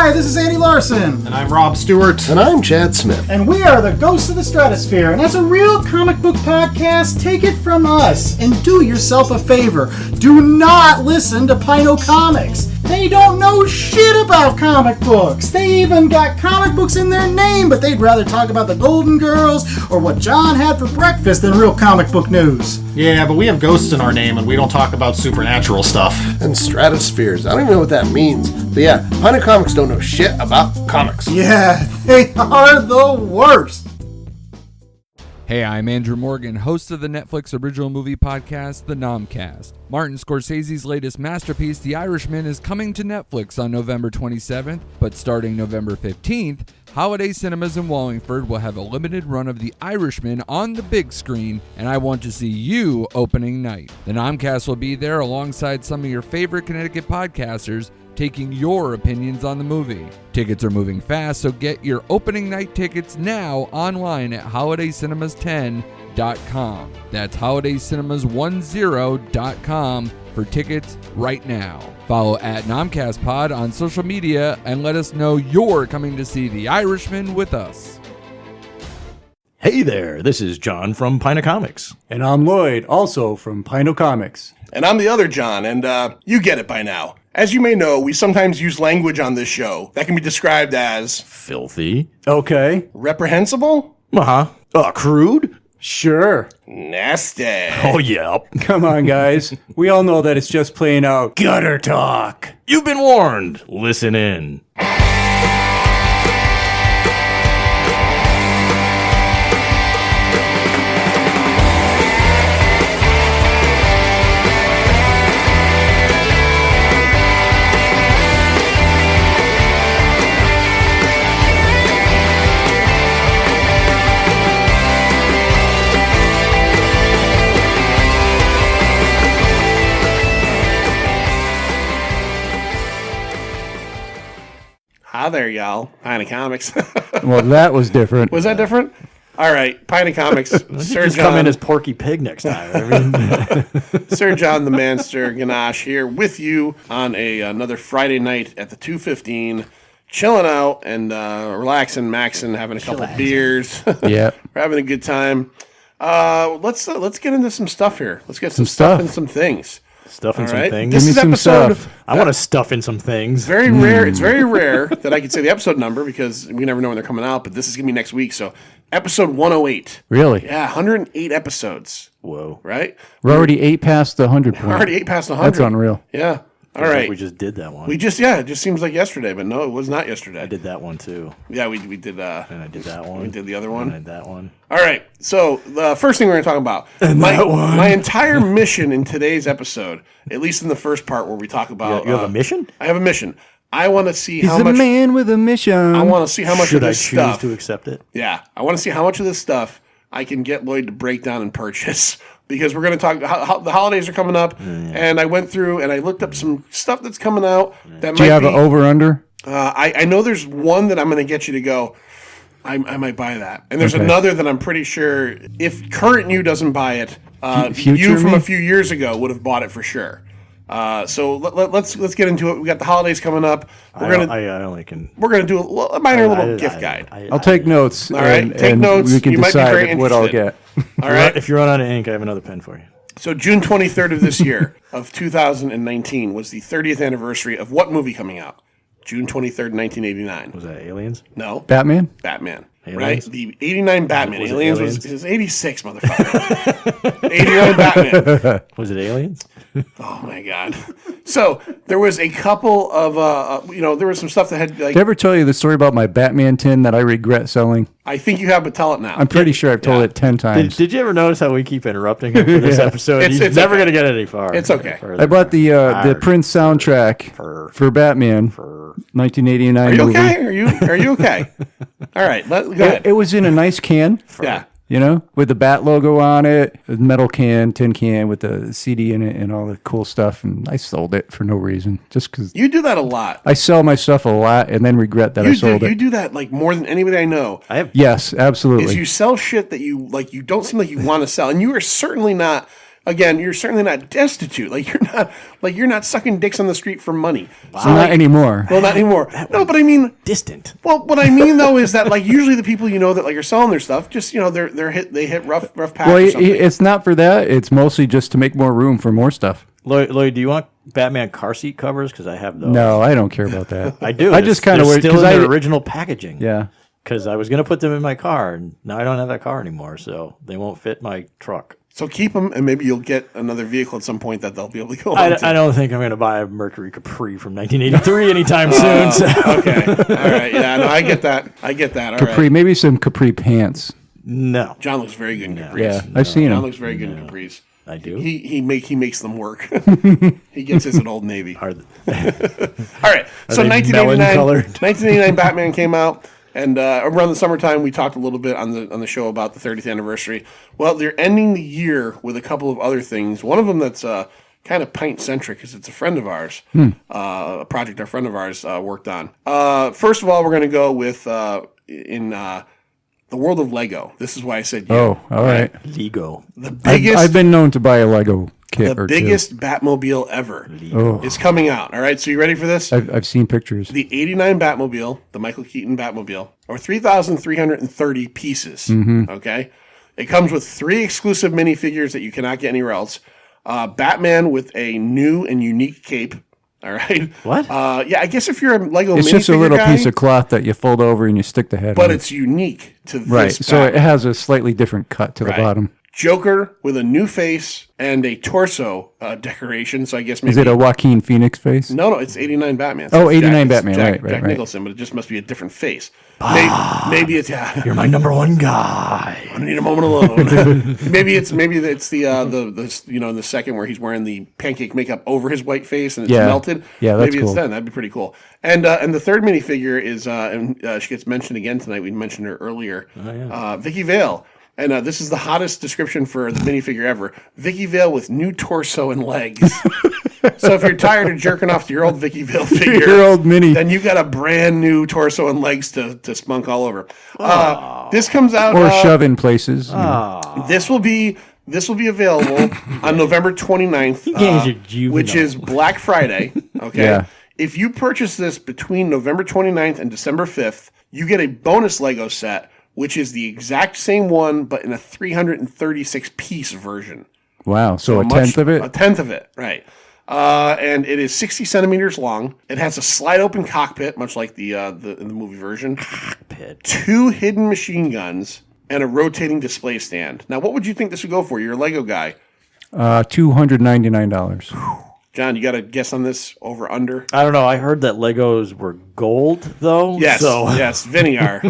Hi, this is Andy Larson. And I'm Rob Stewart. And I'm Chad Smith. And we are the Ghosts of the Stratosphere. And as a real comic book podcast, take it from us and do yourself a favor. Do not listen to Pint Comics. They don't know shit about comic books. They even got comic books in their name, but they'd rather talk about the Golden Girls or what John had for breakfast than real comic book news. Yeah, but we have ghosts in our name and we don't talk about supernatural stuff. And stratospheres. I don't even know what that means. But yeah, Pint Comics don't know shit about comics. Yeah, they are the worst. Hey, I'm Andrew Morgan, host of the Netflix original movie podcast, The Nomcast. Martin Scorsese's latest masterpiece, The Irishman, is coming to Netflix on November 27th, but starting November 15th, Holiday Cinemas in Wallingford will have a limited run of The Irishman on the big screen, and I want to see you opening night. The Nomcast will be there alongside some of your favorite Connecticut podcasters, taking your opinions on the movie. Tickets are moving fast, so get your opening night tickets now online at holidaycinemas10.com. That's holidaycinemas10.com for tickets right now. Follow at NomcastPod on social media and let us know you're coming to see The Irishman with us. Hey there, this is John from Pint Comics. And I'm Lloyd, also from Pint Comics. And I'm the other John, and you get it by now. As you may know, we sometimes use language on this show that can be described as Filthy. Okay. reprehensible, Crude. Sure. nasty. Oh, yeah. Come on, guys. We all know that it's just plain out gutter talk. You've been warned. Listen in. Hi there, y'all. Pint Comics. Well, that was different. Was that different? All right, Pint Comics. Sir Just John, come in as Porky Pig next time. I mean, Sir John the Manster Ganache here with you on another Friday night at the 2:15, chilling out and relaxing, maxing, having a couple beers. Yeah. We're having a good time. Let's get into some stuff here. Let's get some stuff and some things. stuff in All some right. things. This is some episode. stuff. I want to stuff in some things. Very rare. It's very rare that I can say the episode number because we never know when they're coming out. But this is gonna be next week. So episode 108. Really? Yeah, 108 episodes. Whoa. Right. We're already 8 past the 100 point. We're already 8 past 100. That's unreal. Yeah. All Feels like right. we just did that one. It just seems like yesterday, but no, it was not yesterday. I did that one too. Yeah, we did. And I did that one. We did the other And I one. did that one. All right. So the first thing we're going to talk about, my entire mission in today's episode, at least in the first part where we talk about, You have a mission? I have a mission. I want to see He's how a much. man with a mission. I want to see how much Should of I this choose stuff. to accept it? Yeah, I want to see how much of this stuff I can get Lloyd to break down and purchase because we're going to talk. How the holidays are coming up, and I went through and I looked up some stuff that's coming out. That Do you might have be, an over-under? I know there's one that I'm going to get you to go. I might buy that, and there's another that I'm pretty sure if current you doesn't buy it, Future you from me? a few years ago would have bought it for sure. So let's get into it. We got the holidays coming up. We're gonna do a minor little gift guide. I'll take notes. All right, take and notes. We can You might be very decide what I'll interested. get. All right. If you run out of ink, I have another pen for you. So June 23rd of this year of 2019 was the 30th anniversary of what movie coming out? June 23rd, 1989. Was that Aliens? No, Batman? Batman. Aliens? Right? The 89 Batman. Was it Aliens Aliens? was 86, motherfucker. 89 Batman. Was it Aliens? Oh my god. So there was a couple of there was some stuff that had like Did I ever tell you the story about my Batman tin that I regret selling? I think you have, but tell it now. I'm pretty sure I've told it 10 times. Did you ever notice how we keep interrupting him for this episode? It's He's never okay. going to get any far. It's okay. I bought the Prince soundtrack for Batman, 1989 Are you movie. okay? Are you okay? All right, go ahead. It was in a nice can. Yeah. You know, with the Bat logo on it, a metal can, tin can with the CD in it and all the cool stuff. And I sold it for no reason, just because You do that a lot. I sell my stuff a lot and then regret that I sold You it. do that like more than anybody I know. Yes, absolutely. Is you sell shit that you don't seem like you want to sell, and you are certainly not again, you're certainly not destitute. Like you're not sucking dicks on the street for money. So not anymore. Well, not anymore. No, but I mean, Distant. well, what I mean though is that like usually the people that like are selling their stuff, just they hit rough patch. Well, or something. it's not for that. It's mostly just to make more room for more stuff. Lloyd, do you want Batman car seat covers? Because I have those. No, I don't care about that. I do. I just kind of still in their original packaging. Yeah. Because I was going to put them in my car, and now I don't have that car anymore, so they won't fit my truck. So keep them, and maybe you'll get another vehicle at some point that they'll be able to go I on to. don't think I'm going to buy a Mercury Capri from 1983 anytime soon. So. Okay. All right. Yeah, no, I get that. All Capri, right. maybe some Capri pants. No. John looks very good in capris. Yeah, I've seen John them. looks very good in capris. I do. He makes them work. He gets his at Old Navy. Are All right. So they 1989, melon-colored? 1989 Batman came out, and around the summertime we talked a little bit on the show about the 30th anniversary. Well, they're ending the year with a couple of other things. One of them that's kind of Pint centric because it's a friend of ours, a project our friend of ours worked on. First of all, we're going to go with in the world of Lego. This is why I said you. Oh, all right. Lego. The biggest. I've been known to buy a Lego kit the or biggest Batmobile ever Oh. is coming out. All right, so you ready for this? two. I've seen pictures. The 89 Batmobile, the Michael Keaton Batmobile, or 3,330 pieces. Okay? It comes with 3 exclusive minifigures that you cannot get anywhere else. Batman with a new and unique cape. All right? What? Yeah, I guess if you're a Lego It's minifigure just a little guy, piece of cloth that you fold over and you stick the head but on. it's unique to this Right, so Batman. it has a slightly different cut to the Right. bottom. Joker with a new face and a torso decoration. So I guess maybe Is it a Joaquin Phoenix face? No, it's 89 Batman. Oh, it's 89 it's Batman, Jack, right, Jack right. Nicholson, but it just must be a different face. Maybe it's You're my number one guy. I need a moment alone. maybe it's the in the second where he's wearing the pancake makeup over his white face and it's Yeah. melted. Yeah, that's maybe it's cool. then. That'd be pretty cool. And the third minifigure is she gets mentioned again tonight. We mentioned her earlier. Vicky Vale. And this is the hottest description for the minifigure ever. Vicky Vale with new torso and legs. So if you're tired of jerking off to your old Vicky Vale figure, Your old mini. then you got a brand new torso and legs to spunk all over. This comes out Or shove in places. This will be available on November 29th, games are juvenile. which is Black Friday. Okay. Yeah. If you purchase this between November 29th and December 5th, you get a bonus Lego set, which is the exact same one, but in a 336 piece version. Wow, so a tenth of it? A tenth of it, right. And it is 60 centimeters long. It has a slide open cockpit, much like the in the movie version. 2 hidden machine guns and a rotating display stand. Now, what would you think this would go for? You're a Lego guy. $299. John, you got a guess on this? Over, under? I don't know. I heard that Legos were gold, though. Yes, So. yes. Vinny, our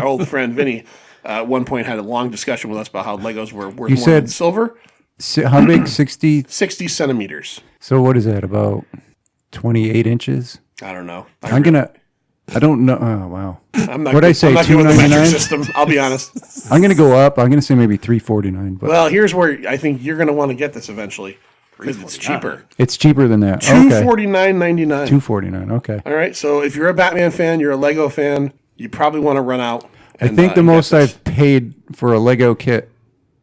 old friend Vinny, at one point had a long discussion with us about how Legos were worth You more said- than silver. How big? 60? 60 centimeters. So what is that, about 28 inches? I don't know. I don't know. Oh, wow. I'm not What'd I good- say, I'm not good with the metric $299? system. I'll be honest. I'm going to go up. I'm going to say maybe $349. But Well, here's where I think you're going to want to get this eventually because it's cheaper. it's cheaper than that. Okay. $249.99. $249. Okay. All right. So if you're a Batman fan, you're a Lego fan, you probably want to run out. I think the most I've paid for a Lego kit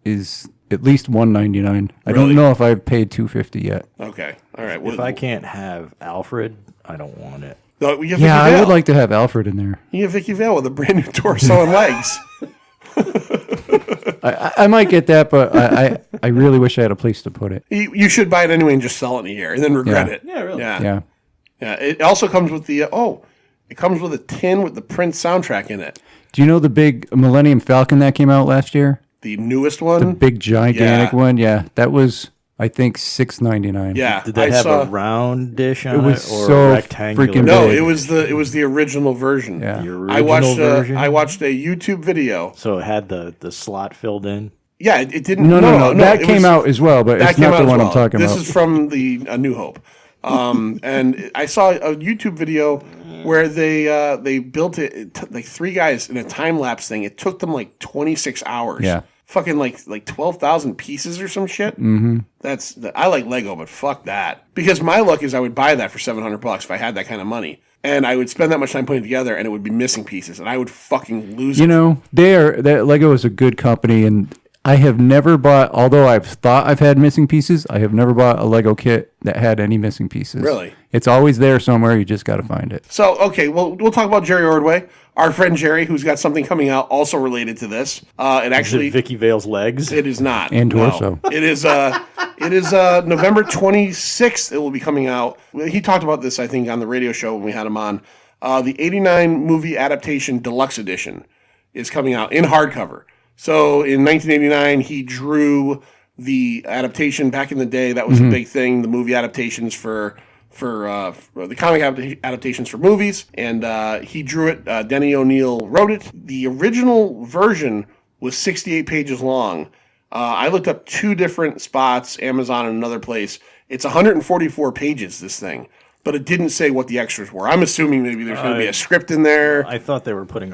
is at least $199. I Really? don't know if I've paid $250 yet. Okay. All right. If I can't have Alfred, I don't want it. No, you have Yeah, Vicky I Vale. would like to have Alfred in there. You have Vicky Vale with a brand new torso and legs. I might get that, but I really wish I had a place to put it. You should buy it anyway and just sell it in a year and then regret Yeah. it. Yeah, really. Yeah. Yeah. It also comes with the it comes with a tin with the Prince soundtrack in it. Do you know the big Millennium Falcon that came out last year? The newest one. Big gigantic Yeah. one? Yeah. That was, I think, $699. Yeah. Did they have a round dish on it, was or so rectangular? freaking No, big. it was the original version. Yeah. The I watched version? I watched a YouTube video. So it had the slot filled in. Yeah, it didn't. No. That it came was- out as well, but That it's came not out the as one well. I'm talking This about. is from the A New Hope, and I saw a YouTube video where they built it like 3 guys in a time lapse thing. It took them like 26 hours. Yeah. Fucking like 12,000 pieces or some shit. Mm-hmm. I like Lego, but fuck that. Because my luck is I would buy that for $700 if I had that kind of money. And I would spend that much time putting it together, and it would be missing pieces, and I would fucking lose it. You know, that Lego is a good company, and I have never bought, although I've thought I've had missing pieces, I have never bought a Lego kit that had any missing pieces. Really? It's always there somewhere. You just got to find it. So, okay, well, we'll talk about Jerry Ordway, our friend Jerry, who's got something coming out also related to this. It actually, Is it Vicky Vale's legs? it is not. And No. torso. It is. It is November 26th. It will be coming out. He talked about this, I think, on the radio show when we had him on. The '89 movie adaptation deluxe edition is coming out in hardcover. So in 1989, he drew the adaptation back in the day. That was a big thing. The movie adaptations for the comic adaptations for movies, and he drew it. Denny O'Neil wrote it. The original version was 68 pages long. I looked up 2 different spots, Amazon and another place. It's 144 pages, this thing. But it didn't say what the extras were. I'm assuming maybe there's going to be a script in there. I thought they were putting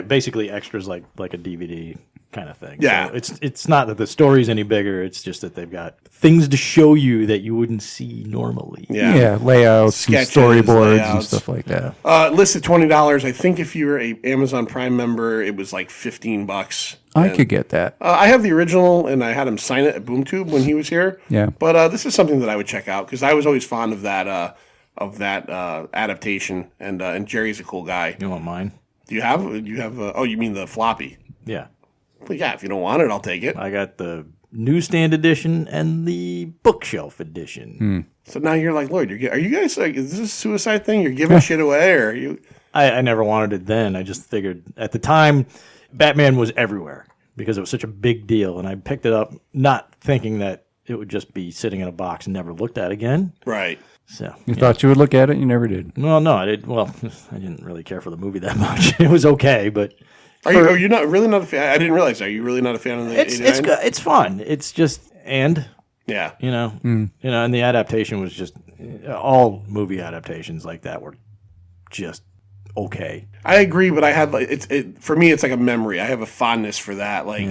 basically extras like a DVD kind of thing. Yeah. So it's not that the story's any bigger. It's just that they've got things to show you that you wouldn't see normally. Yeah, layouts, and Sketches, storyboards, and layouts. stuff like that. Listed $20. I think if you were a Amazon Prime member, it was like $15. I could get that. I have the original, and I had him sign it at BoomTube when he was here. Yeah. But this is something that I would check out because I was always fond of that adaptation, and Jerry's a cool guy. You want mine? Do you have? Oh, you mean the floppy? Yeah. Well, yeah. If you don't want it, I'll take it. I got the newsstand edition and the bookshelf edition. So now you're like, Lloyd, are you guys like, is this a suicide thing? You're giving shit away, or are you? I never wanted it then. I just figured at the time, Batman was everywhere because it was such a big deal, and I picked it up not thinking that it would just be sitting in a box and never looked at again. Right. So You thought you would look at it, you never did. well, no, I did. Well, I didn't really care for the movie that much. It was okay, but Are you not really not a fan? I didn't realize. Are you really not a fan of the? it's 89? good. It's fun. It's just Yeah. and the adaptation was just all movie adaptations like that were just okay. I agree, but I had like for me. It's like a memory. I have a fondness for that, like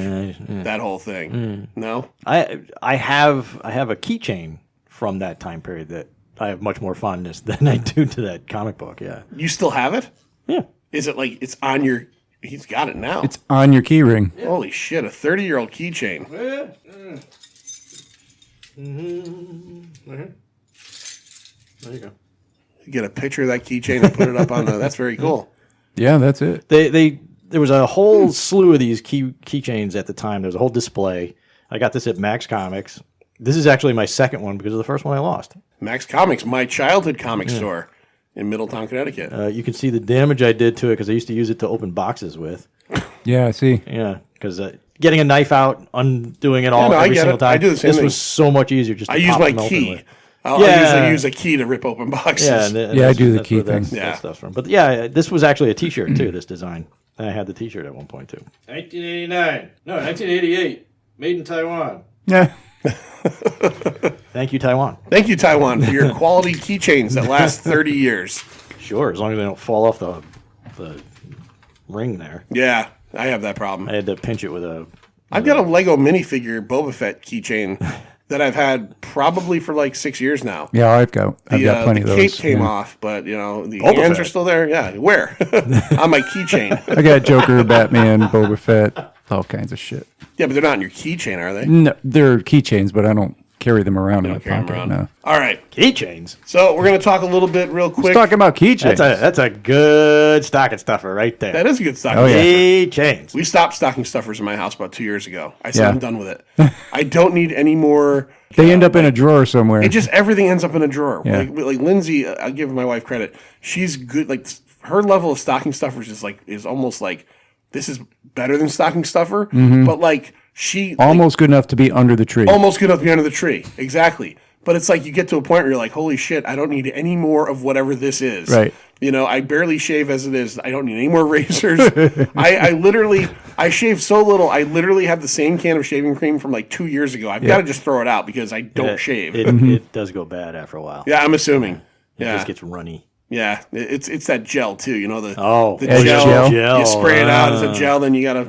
that whole thing. No, I have a keychain from that time period that I have much more fondness than I do to that comic book. Yeah. you still have it? Yeah. Is it like it's on your? He's got it now. It's on your key ring. Holy shit! A 30-year-old keychain. There you go. You get a picture of that keychain and put it up on the. That's very cool. Yeah, that's it. There was a whole slew of these keychains at the time. There was a whole display. I got this at Max Comics. This is actually my second one because of the first one I lost. Max Comics, my childhood comic store in Middletown, Connecticut. You can see the damage I did to it because I used to use it to open boxes with. Yeah, I see. Yeah, because getting a knife out, undoing it all no, I every get single it. time. I do the same this thing. was so much easier just to I use pop my them open key. with. I use a key to rip open boxes. Yeah, I do the key thing. That Yeah. stuff's from. But yeah, this was actually a T-shirt too. This design, and I had the T-shirt at one point too. 1989. No, 1988. Made in Taiwan. Yeah. Thank you, Taiwan. Thank you, Taiwan, for your quality keychains that last 30 years. Sure, as long as they don't fall off the ring there. Yeah, I have that problem. I had to pinch it with a. I've got a Lego minifigure Boba Fett keychain that I've had probably for like 6 years now. Yeah, I've got plenty the of cape those. came yeah. off, but the Boba hands Fett. are still there. Yeah, where? On my keychain. I got Joker, Batman, Boba Fett, all kinds of shit. Yeah, but they're not in your keychain, are they? No, they're keychains, but I don't carry them around in my Carry 'em pocket. around. No. All right. Keychains. So we're going to talk a little bit real quick. Let's talk about keychains. That's a good stocking stuffer right there. That is a good stocking Oh, yeah. Keychains. We stopped stocking stuffers in my house about 2 years ago. I said Yeah. I'm done with it. I don't need any more. They end up in a drawer somewhere. It just everything ends up in a drawer. Yeah. Like Lindsay, I'll give my wife credit. She's good. Like her level of stocking stuffers is almost like this is better than stocking stuffer. But like she Almost good enough to be under the tree. almost good enough to be under the tree. Exactly. But it's like you get to a point where you're like, holy shit, I don't need any more of whatever this is. Right. I barely shave as it is. I don't need any more razors. I shave so little. I literally have the same can of shaving cream from like 2 years ago. I've got to just throw it out because I don't shave. It does go bad after a while. Yeah, I'm assuming. It Yeah. just gets runny. Yeah, it's that gel too. The the edge gel. gel. You spray it out as a gel, then you gotta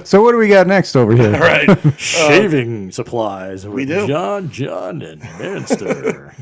So what do we got next over here? All right. Shaving supplies with do. John and Manster.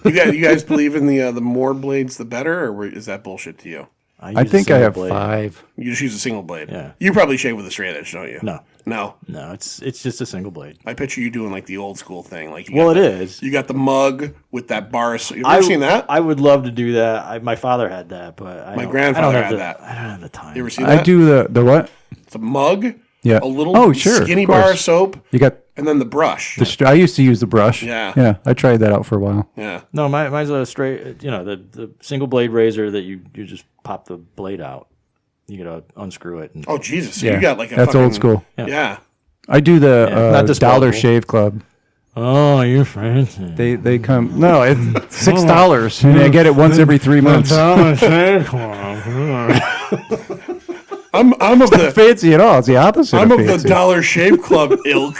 You guys believe in the more blades the better, or is that bullshit to you? I think I have 5. You just use a single blade. Yeah. You probably shave with a straight edge, don't you? No. No. No, it's just a single blade. I picture you doing like the old school thing. Like Well, it is. You got the mug with that bar. So, you've ever seen that? I would love to do that. My father had that, but My grandfather had that. that. I don't have the time. You ever seen that? I do the what? It's a mug. Yeah. A little skinny of course. bar of soap. You got And then the brush. I used to use the brush. Yeah. Yeah. I tried that out for a while. Yeah. No, mine's a straight. The single blade razor that you just pop the blade out. You gotta unscrew it. Oh Jesus! So Yeah. you got like a That's fucking, old school. Yeah. I do the not disposable. Dollar Shave Club. Oh, you're fancy. They come. No, it's $6, and I get it once every 3 months. I'm of the Fancy at all. It's the opposite. I'm of the fancy. Dollar Shave Club ilk.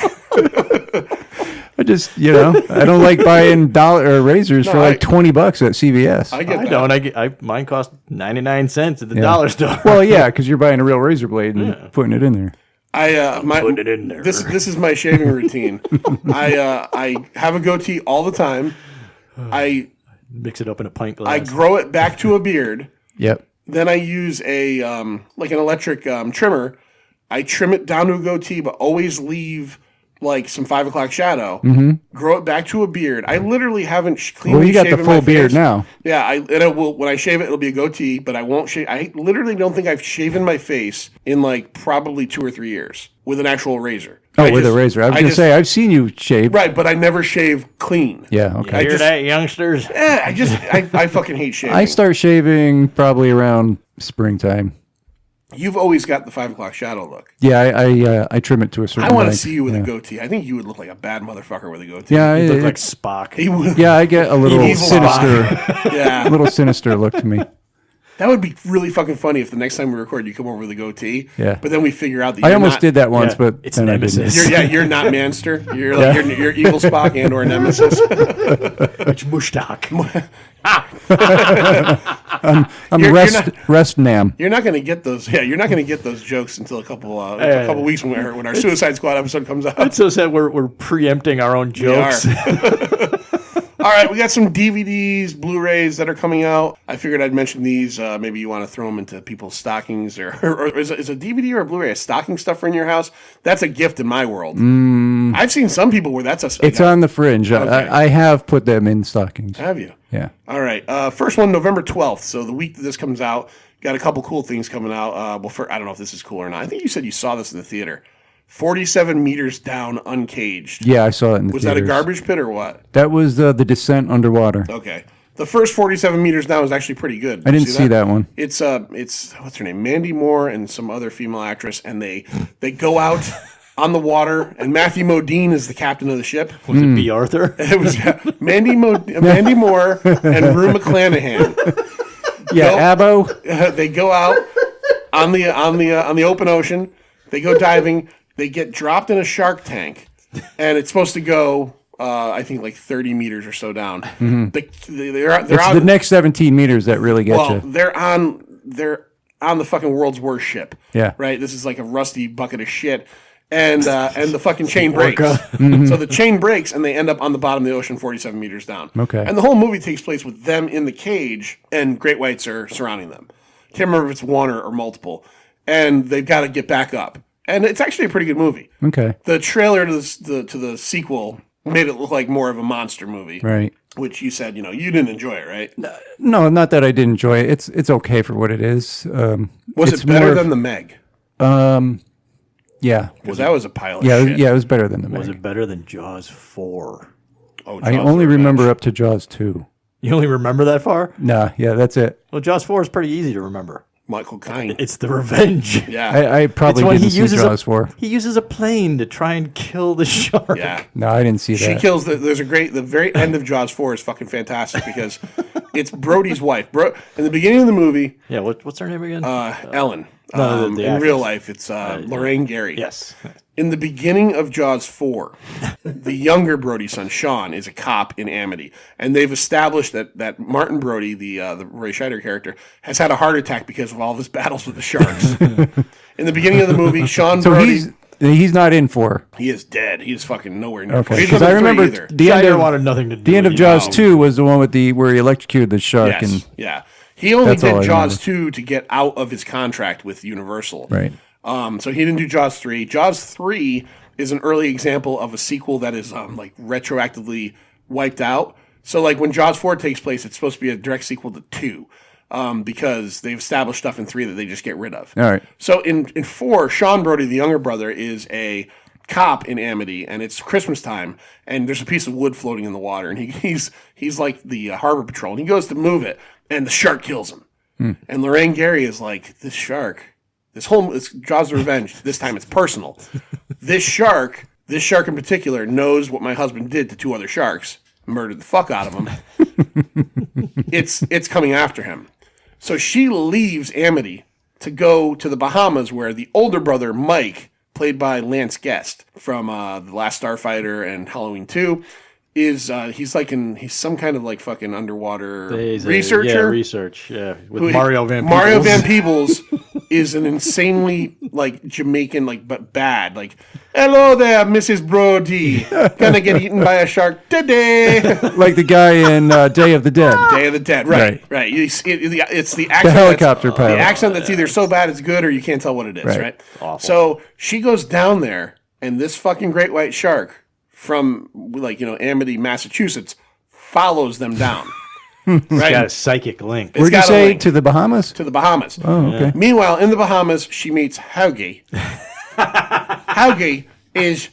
I just, I don't like buying razors for like $20 at CVS. I get I that. don't. Mine cost 99 cents at the dollar store. Well, yeah, because you're buying a real razor blade and putting it in there. putting it in there. This is my shaving routine. I have a goatee all the time. I Mix it up in a pint glass. I grow it back to a beard. Yep. Then I use a like an electric trimmer. I trim it down to a goatee, but always leave like some 5 o'clock shadow. Mm-hmm. Grow it back to a beard. I literally haven't cleanly. Well, you got the shaven full my beard face. now. Yeah, it will. When I shave it, it'll be a goatee, but I won't shave. I literally don't think I've shaven my face in like probably 2 or 3 years with an actual razor. Oh, with a razor. I was going to say, I've seen you shave. Right, but I never shave clean. Yeah, okay. Hear that, youngsters? I fucking hate shaving. I start shaving probably around springtime. You've always got the 5 o'clock shadow look. Yeah, I trim it to a certain I want to length. see you with a goatee. I think you would look like a bad motherfucker with a goatee. Yeah, You look like Spock. He would. yeah, I get a little Evil sinister, Yeah. a little sinister look to me. That would be really fucking funny if the next time we record, you come over with a goatee. Yeah. But then we figure out that I you're almost not, did that once, yeah, but it's then I Nemesis. didn't. You're not Manster. You're like you're evil Spock and or Nemesis. It's Mushtak. I'm You're rest Nam. You're not going to get those. Yeah, you're not going to get those jokes until a couple weeks when our Suicide Squad episode comes out. It's so sad we're preempting our own jokes. All right, we got some DVDs, Blu-rays that are coming out. I figured I'd mention these. Maybe you want to throw them into people's stockings, or is a DVD or a Blu-ray a stocking stuffer in your house? That's a gift in my world. I've seen some people where that's a. It's on the fringe. Okay. I have put them in stockings. Have you? Yeah. All right. First one, November 12th. So the week that this comes out, got a couple cool things coming out. I don't know if this is cool or not. I think you said you saw this in the theater. 47 meters down, uncaged. Yeah, I saw it in the Was that a theaters. garbage pit or what? That was the descent underwater. Okay. The first 47 meters down is actually pretty good. I didn't see that one. It's what's her name? Mandy Moore and some other female actress, and they go out on the water, and Matthew Modine is the captain of the ship. Was it B. Arthur? It was Mandy Moore and Rue McClanahan. Yeah, Abbo. They go out on the open ocean. They go diving. They get dropped in a shark tank, and it's supposed to go, I think, like 30 meters or so down. Mm-hmm. They're It's out, the next 17 meters that really get well, you. they're on the fucking world's worst ship. Yeah. Right. This is like a rusty bucket of shit, and the fucking chain breaks. Mm-hmm. So the chain breaks, and they end up on the bottom of the ocean, 47 meters down. Okay. And the whole movie takes place with them in the cage, and great whites are surrounding them. Can't remember if it's one or multiple, and they've got to get back up. And it's actually a pretty good movie. Okay. The trailer to the sequel made it look like more of a monster movie. Right. Which you said, you didn't enjoy it, right? No, not that I didn't enjoy it. It's okay for what it is. Was it's it better more than The Meg? Yeah. Because that was a pile of Yeah, shit. yeah, it was better than the Was Meg. it better than Jaws 4? Oh, I Jaws only of remember Revenge. up to Jaws 2. You only remember that far? Nah, yeah, that's it. Well, Jaws 4 is pretty easy to remember. Michael Caine. It's the revenge. Yeah. I probably It's when didn't he see uses Jaws 4. He uses a plane to try and kill the shark. Yeah. No, I didn't see She that. kills the very end of Jaws 4 is fucking fantastic because it's Brody's wife. In the beginning of the movie, Yeah, what's her name again? Ellen. No, the in actress. real life, it's Lorraine Gary. yes. In the beginning of Jaws 4, the younger Brody son, Sean, is a cop in Amity. And they've established that Martin Brody, the Roy Scheider character, has had a heart attack because of all of his battles with the sharks. In the beginning of the movie, Sean So Brody, he's not in 4. he is dead. He is fucking nowhere near. Okay. He's Because not I in three remember either. the end Scheider of wanted nothing to do the end with of it. Jaws 2 was the one with where he electrocuted the shark. Yes. And Yeah. He only That's all did I Jaws 2 to get out of his contract with Universal. Right. So he didn't do Jaws 3. Jaws 3 is an early example of a sequel that is like retroactively wiped out. So like when Jaws 4 takes place, it's supposed to be a direct sequel to 2 because they've established stuff in 3 that they just get rid of. All right. So in 4, Sean Brody, the younger brother, is a cop in Amity, and it's Christmas time, and there's a piece of wood floating in the water, and he's like the harbor patrol, and he goes to move it, and the shark kills him. And Lorraine Gary is like, this shark, it's Jaws of Revenge. This time it's personal. This shark in particular knows what my husband did to 2 other sharks, murdered the fuck out of them. It's coming after him. So she leaves Amity to go to the Bahamas, where the older brother, Mike, played by Lance Guest from The Last Starfighter and Halloween 2, is he's some kind of like fucking underwater researcher. With Mario Van Peebles. Mario Van Peebles is an insanely like Jamaican, like but bad. Like, hello there, Mrs. Brody. Gonna get eaten by a shark today. Like the guy in Day of the Dead. Day of the Dead, right. It's the accent. The helicopter pilot. The accent that's either so bad it's good or you can't tell what it is, right? Awful. So she goes down there, and this fucking great white shark from like Amity, Massachusetts, follows them down. It's got a psychic link. Where'd you say? To the Bahamas? To the Bahamas. Oh, okay. Meanwhile, in the Bahamas, she meets Hauge. Hauge is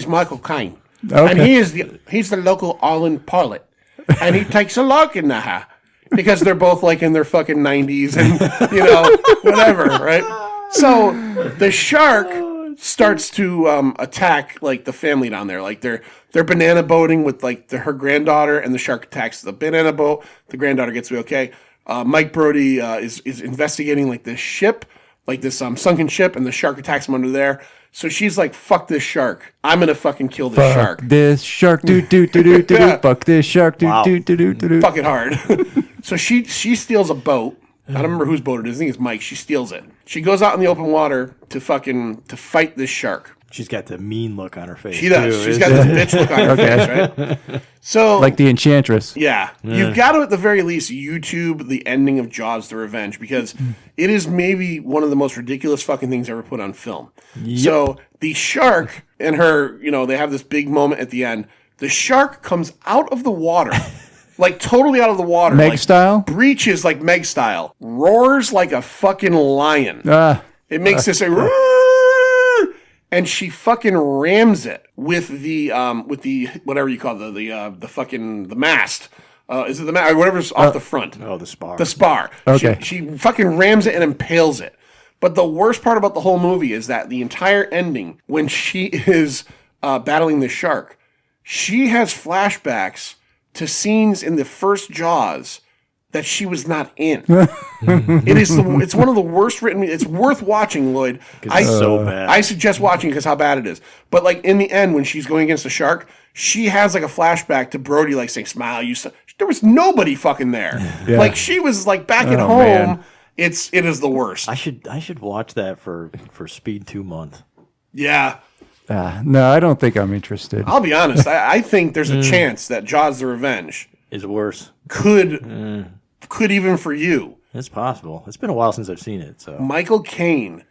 Michael Caine. Okay. And he's the local island pilot. And he takes a liking to her because they're both like in their fucking 90s and whatever, right? So the shark starts to attack like the family down there. Like they're banana boating with like her granddaughter, and the shark attacks the banana boat. The granddaughter gets away okay. Mike Brody is investigating like this ship, like this sunken ship, and the shark attacks him under there. So she's like, "Fuck this shark! I'm gonna fucking kill this shark." This shark, do do do do do. Yeah. Fuck this shark, do do do do do. Fucking hard. So she steals a boat. I don't remember whose boat it is. I think it's Mike. She steals it. She goes out in the open water to fight this shark. She's got the mean look on her face. She does. Too. She's got this bitch look on her face, right? So Like the Enchantress. yeah, you've got to at the very least YouTube the ending of Jaws: The Revenge, because it is maybe one of the most ridiculous fucking things ever put on film. So the shark and her, they have this big moment at the end. The shark comes out of the water. Like totally out of the water. Meg like, style? Breaches like Meg style. Roars like a fucking lion. It makes this roar, and she fucking rams it with the whatever you call the mast. Is it the mast or whatever's off the front? Oh, the spar. The spar. Okay. She fucking rams it and impales it. But the worst part about the whole movie is that the entire ending, when she is battling the shark, she has flashbacks to scenes in the first Jaws that she was not in. It's one of the worst written. It's worth watching, Lloyd. It's so bad. I suggest watching because how bad it is. But like in the end, when she's going against the shark, she has like a flashback to Brody, like saying, "Smile, you." There was nobody fucking there. Yeah. Like she was like back at home. Man. It is the worst. I should watch that for Speed 2 month. Yeah. No, I don't think I'm interested. I'll be honest. I think there's a chance that Jaws: The Revenge Is worse. could even for you. It's possible. It's been a while since I've seen it. So Michael Caine,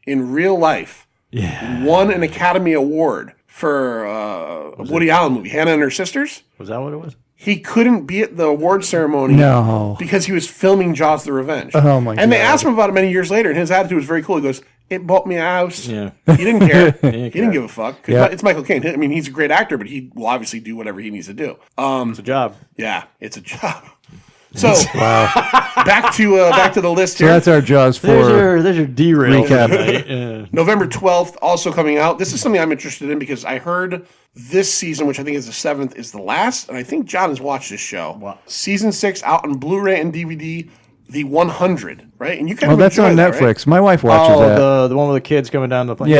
in real life, won an Academy Award for a Woody Allen movie, Hannah and Her Sisters. was that what it was? He couldn't be at the award ceremony because he was filming Jaws: The Revenge. Oh, my And they God. asked him about it many years later, and his attitude was very cool. He goes, "It bought me a house." Yeah. He didn't care. He care. didn't give a fuck. 'Cause Yeah. it's Michael Caine. I mean, he's a great actor, but he will obviously do whatever he needs to do. It's a job. Yeah, it's a job. So back to the list So here. that's our Jaws 4. There's your derail. Recap. November 12th, also coming out. This is something I'm interested in because I heard this season, which I think is the 7th, is the last, and I think John has watched this show. Wow. Season 6 out on Blu-ray and DVD, The 100, right? And you kind Oh, of that's on enjoy that, Netflix. right? My wife watches that. the one with the kids coming down to the plane.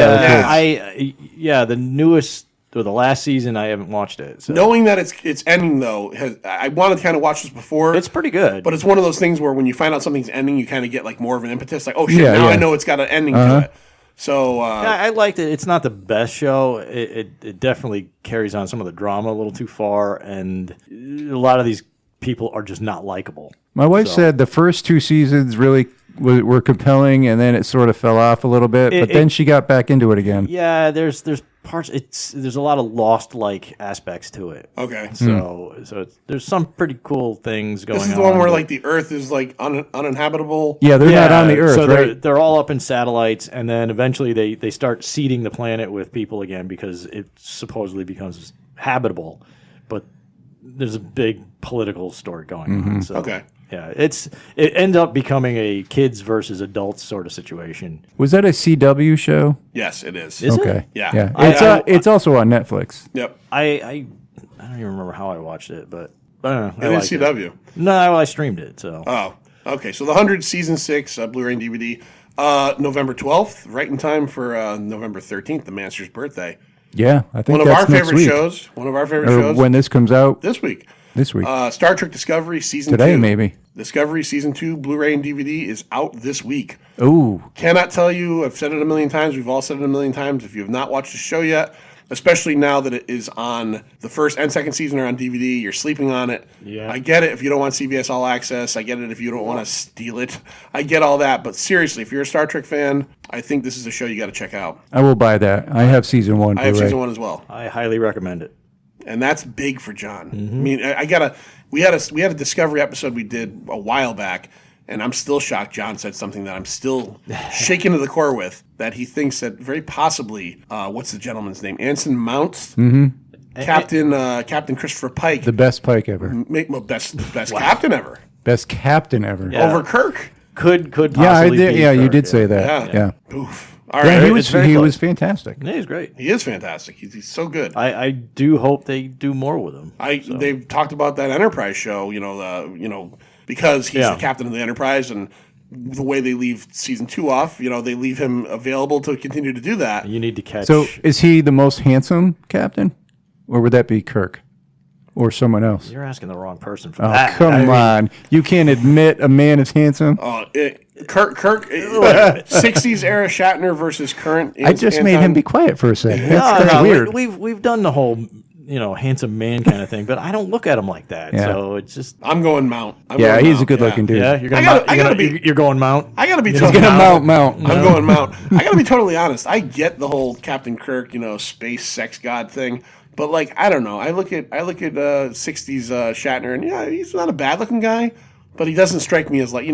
Yeah, the newest or the last season I haven't watched it. So. Knowing that it's ending, though, I wanted to kind of watch this before. It's pretty good. But it's one of those things where when you find out something's ending, you kind of get like more of an impetus. Like, oh shit, Yeah, now yeah. I know it's got an ending to it. So I liked it. It's not the best show. It definitely carries on some of the drama a little too far, and a lot of these people are just not likable. My wife said the first 2 seasons really were compelling, and then it sort of fell off a little bit. But then she got back into it again. Yeah, there's parts. There's a lot of Lost-like aspects to it. Okay. So there's some pretty cool things going on. This is the one where like the Earth is like uninhabitable. Yeah, they're not on the Earth, so right? they're all up in satellites, and then eventually they start seeding the planet with people again because it supposedly becomes habitable. But there's a big political story going on. So, Okay. Yeah, it ends up becoming a kids versus adults sort of situation. Was that a CW show? Yes, it is. Is it? Okay. Yeah. It's also on Netflix. Yep. I don't even remember how I watched it, but I don't know. It is CW. No, I streamed it. So Oh, okay. So the 100 season 6 Blu-ray and DVD, November 12th, right in time for November 13th, the Master's birthday. Yeah, I think One of that's our next favorite week. shows. One of our favorite Or shows. when this comes out This week. this week. Star Trek Discovery season 2. Today, maybe. Discovery season 2 Blu-ray and DVD is out this week. Ooh. Cannot tell you. I've said it a million times. We've all said it a million times. If you have not watched the show yet, especially now that it is on the first and second season are on DVD, you're sleeping on it. Yeah. I get it if you don't want CBS All Access. I get it if you don't want to steal it. I get all that. But seriously, if you're a Star Trek fan, I think this is a show you got to check out. I will buy that. I have season 1. I have Blu-ray. season 1 as well. I highly recommend it. And that's big for John. I mean, we had a Discovery episode we did a while back, and I'm still shocked John said something that I'm still shaken to the core with, that he thinks that very possibly, what's the gentleman's name? Anson Mount? Captain Christopher Pike. The best Pike ever. Best captain ever. Best captain ever. Yeah. Over Kirk. Could possibly Yeah, I did. be Yeah, you Kirk, did say that. Yeah. Yeah. Oof. All Yeah, right. he was very he close. was fantastic. Yeah, he's great. He is fantastic. He's so good. I do hope they do more with him. They've talked about that Enterprise show, because he's Yeah. the captain of the Enterprise, and the way they leave season 2 off, they leave him available to continue to do that. You need to catch. So, is he the most handsome captain, or would that be Kirk, or someone else? You're asking the wrong person for Oh, that. come on! You can't admit a man is handsome. Kirk, 60s era Shatner versus current. I just made him be quiet for a second. No, That's no, weird. We've done the whole handsome man kind of thing, but I don't look at him like that. Yeah. So it's just I'm going Mount. Yeah, he's a good-looking dude. yeah. You're I gonna gotta- I gotta be- you're going Mount. I gotta be He's totally gonna mount. I'm going Mount. I gotta be totally honest. I get the whole Captain Kirk, space sex god thing, but like I don't know. I look at 60s Shatner, and yeah, he's not a bad looking guy, but he doesn't strike me as like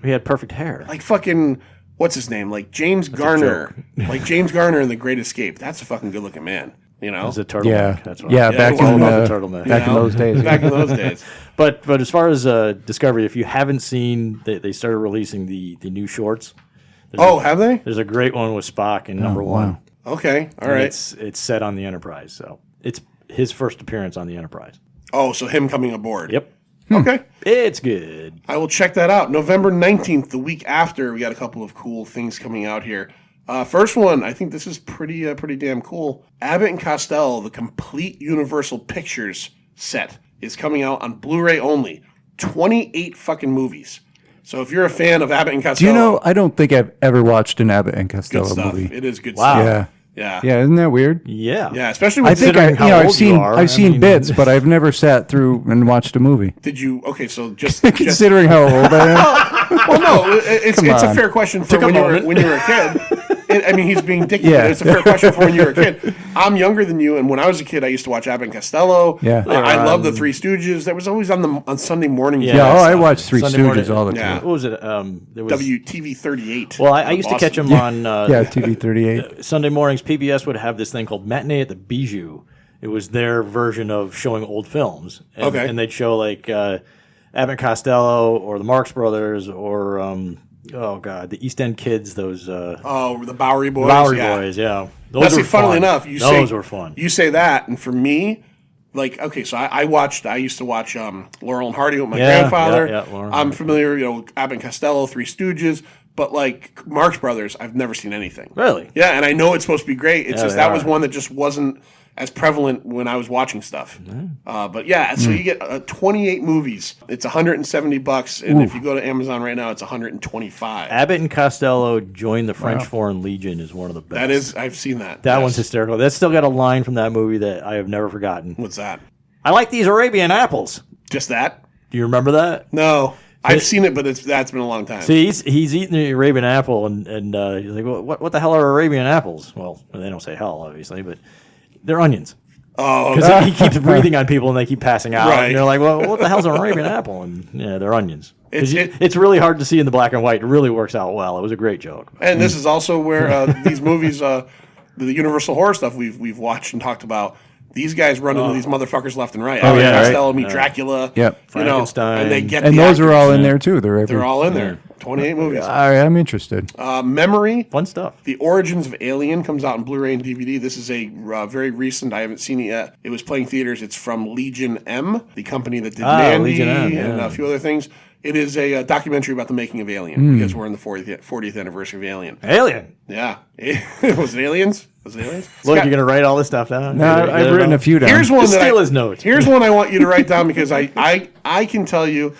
He had perfect hair. like fucking what's his name, like James Garner, like James Garner in The Great Escape. That's a fucking good looking man. It's a turtleneck. Yeah, That's what yeah. I'm- Back it's all in about the turtleneck. back in those days. Back in those days. But as far as Discovery, if you haven't seen, they started releasing the new shorts. Oh, have they? There's a great one with Spock in number one. Okay, all And right. It's set on the Enterprise, so it's his first appearance on the Enterprise. Oh, so him coming aboard. Yep, Okay. it's good. I will check that out. November 19th, the week after, we got a couple of cool things coming out here. First one, I think this is pretty damn cool. Abbott and Costello, the complete Universal Pictures set, is coming out on Blu-ray only. 28 fucking movies. So if you're a fan of Abbott and Do Costello, you know? I don't think I've ever watched an Abbott and good Costello stuff. movie. It is good Wow. stuff. Yeah, Yeah. yeah. Isn't that weird? Yeah, Yeah, especially I with think Considering how I've old seen you are, I've I seen mean- bits, but I've never sat through and watched a movie. Did you? Okay, so just Considering how old I am. well, no, it's a on. fair question for Took a when you were a kid. He's being dicky, Yeah. but it's a fair question for when you were a kid. I'm younger than you, and when I was a kid, I used to watch Abbott and Costello. Yeah. I love the Three Stooges. That was always on Sunday mornings. Yeah. Yeah, Yeah, I watched Three Sunday Stooges morning. all the Yeah. time. What was it? There was WTV 38. Well, I used to catch Boston. them on Yeah, TV 38. Sunday mornings. PBS would have this thing called Matinee at the Bijou. It was their version of showing old films. And, Okay. And they'd show like Abbott and Costello or the Marx Brothers or the East End Kids. Those Oh, the Bowery Boys. Bowery yeah. Boys. Yeah, Now, those see, were funnily fun. enough, those were fun. You say that, and for me, like, okay, so I used to watch Laurel and Hardy with my Yeah, grandfather. yeah, Laurel and I'm Hardy. familiar, Abbott and Costello, Three Stooges, but like Marx Brothers, I've never seen anything. Really? Yeah, and I know it's supposed to be great. It's Yeah, just they that was are. one that just wasn't as prevalent when I was watching stuff. But yeah, so you get 28 movies. It's $170, and if you go to Amazon right now, it's $125. Abbott and Costello joined the French Foreign Legion is one of the best. That is, I've seen that. That Yes. one's hysterical. That's still got a line from that movie that I have never forgotten. What's that? I like these Arabian apples. Just that? Do you remember that? No. I've seen it, but that's been a long time. See, he's eating the Arabian apple, and he's like, well, what the hell are Arabian apples? Well, they don't say hell, obviously, but they're onions. Oh, Because he keeps breathing on people, and they keep passing out. Right. And they're like, well, what the hell's an Arabian apple? And yeah, they're onions. It's- It's really hard to see in the black and white. It really works out well. It was a great joke. and this is also where these movies, the Universal horror stuff we've watched and talked about. These guys run into these motherfuckers left and right. Oh, yeah, Costello meet Dracula. Yep. You know, Frankenstein. and they get And the those are all actors. in there too. They're all in there. 28 movies. All right, I'm interested. Memory. Fun stuff. The Origins of Alien comes out in Blu-ray and DVD. This is a very recent. I haven't seen it yet. It was playing theaters. It's from Legion M, the company that did Mandy Legion M, and yeah. a few other things. It is a documentary about the making of Alien because we're in the 40th anniversary of Alien. Alien. Yeah. Was it Aliens? Was it Aliens? Look, you're going to write all this stuff down? No, I've written a few down. Here's one Just that steal his notes. Here's one I want you to write down because I can tell you,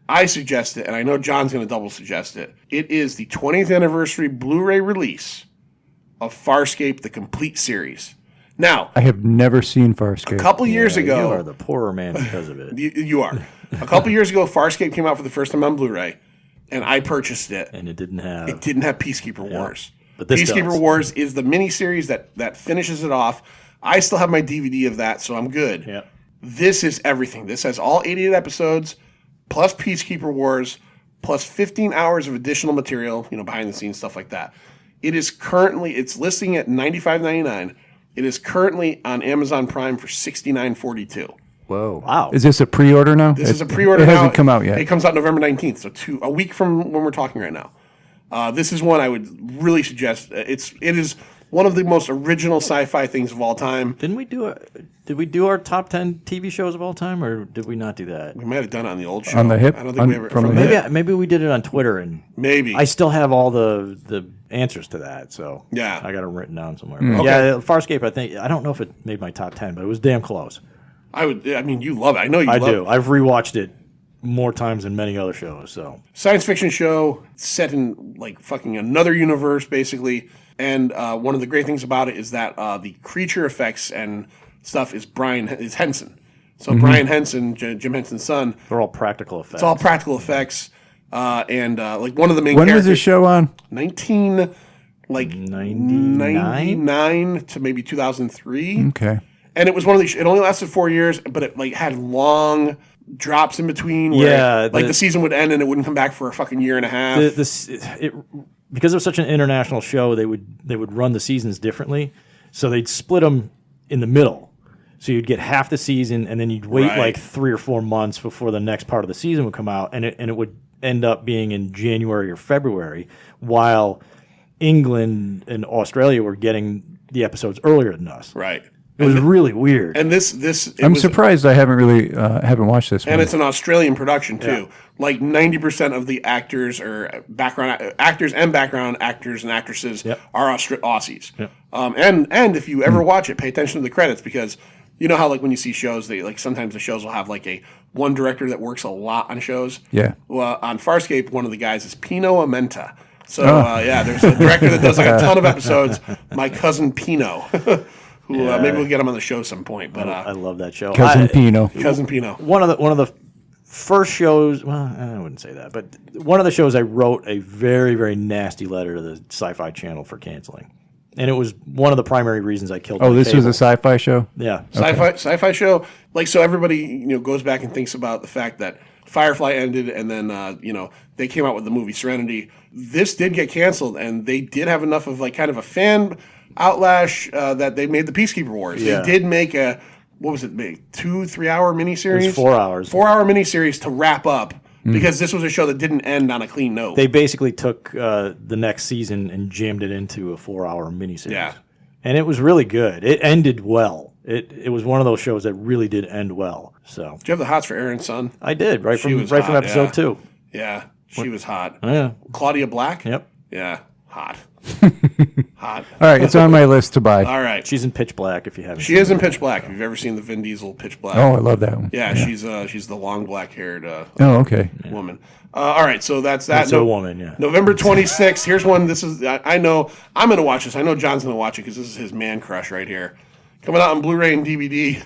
I suggest it, and I know John's going to double suggest it. It is the 20th anniversary Blu-ray release of Farscape, the complete series. Now, I have never seen Farscape. a couple years You ago, are the poorer man because of it. you are. A couple years ago, Farscape came out for the first time on Blu-ray, and I purchased it. And it didn't have... It didn't have Peacekeeper Wars. But this Peacekeeper does. Wars is the miniseries that finishes it off. I still have my DVD of that, so I'm good. Yeah. This is everything. This has all 88 episodes, plus Peacekeeper Wars, plus 15 hours of additional material, behind the scenes stuff like that. It's listing at $95.99. It is currently on Amazon Prime for $69.42. Whoa. Wow. Is this a pre-order now? This is a pre-order. It now. hasn't come out yet. It comes out November 19th, so a week from when we're talking right now. This is one I would really suggest. It is one of the most original sci-fi things of all time. Did we do our top 10 TV shows of all time, or did we not do that? We might have done it on the old show. On the hip? I don't think we ever From the the hip? hip. Maybe we did it on Twitter, and Maybe. I still have all the answers to that, so Yeah. I got them written down somewhere. Okay. Yeah, Farscape, I don't know if it made my top 10, but it was damn close. You love it. I know you I love do. it. I've rewatched it more times than many other shows, so. Science fiction show set in like fucking another universe, basically. And one of the great things about it is that the creature effects and stuff is Henson. So Brian Henson, Jim Henson's son. They're all practical effects. It's all practical effects. And like one of the main When was characters. this show on? 1999 to maybe 2003. Okay. And it was one of these. It only lasted 4 years, but it like had long drops in between. Where, Yeah, like the season would end and it wouldn't come back for a fucking year and a half. Because it was such an international show, they would run the seasons differently. So they'd split them in the middle. So you'd get half the season, and then you'd wait Right. like 3 or 4 months before the next part of the season would come out, and it would end up being in January or February, while England and Australia were getting the episodes earlier than us. Right. It was really weird. And this I'm surprised I haven't watched this one. And it's an Australian production too. Like 90% of the actors or background actors and background actors and actresses are Aussies. Yep. And if you ever watch it, pay attention to the credits because you know how like when you see shows, they like sometimes the shows will have like one director that works a lot on shows. Yeah. Well, on Farscape, one of the guys is Pino Amenta. So there's a director that does like a ton of episodes. My cousin Pino. Who maybe we'll get him on the show some point, but I love that show. Cousin Pino. Cousin Pino. One of the first shows. Well, I wouldn't say that, but one of the shows I wrote a very, very nasty letter to the Sci-Fi Channel for canceling, and it was one of the primary reasons I killed. Oh, my this was cable. a sci-fi show? Yeah. Sci-fi show. Like so, everybody goes back and thinks about the fact that Firefly ended, and then they came out with the movie Serenity. This did get canceled, and they did have enough of like kind of a fan outlash that they made the Peacekeeper Wars. Yeah. They did make a 2-3 hour miniseries. It was 4 hours. 4 hour miniseries to wrap up because this was a show that didn't end on a clean note. They basically took the next season and jammed it into a 4-hour miniseries. Yeah. And it was really good. It ended well. It was one of those shows that really did end well. So Did you have the hots for Aaron's son? I did right She from was right from hot, episode yeah. 2. Yeah, she was hot. Yeah. Claudia Black? Yep. Yeah, hot. Hot. All right, it's on my list to buy. All right. She's in Pitch Black if you haven't. She is in Pitch Black. If you've ever seen the Vin Diesel Pitch Black. Oh, I love that one. Yeah, she's the long black-haired Oh, okay. woman. All right, so that's that. That's a woman, yeah. November 26th. Here's one. This is I know I'm going to watch this. I know John's going to watch it because this is his man crush right here. Coming out on Blu-ray and DVD.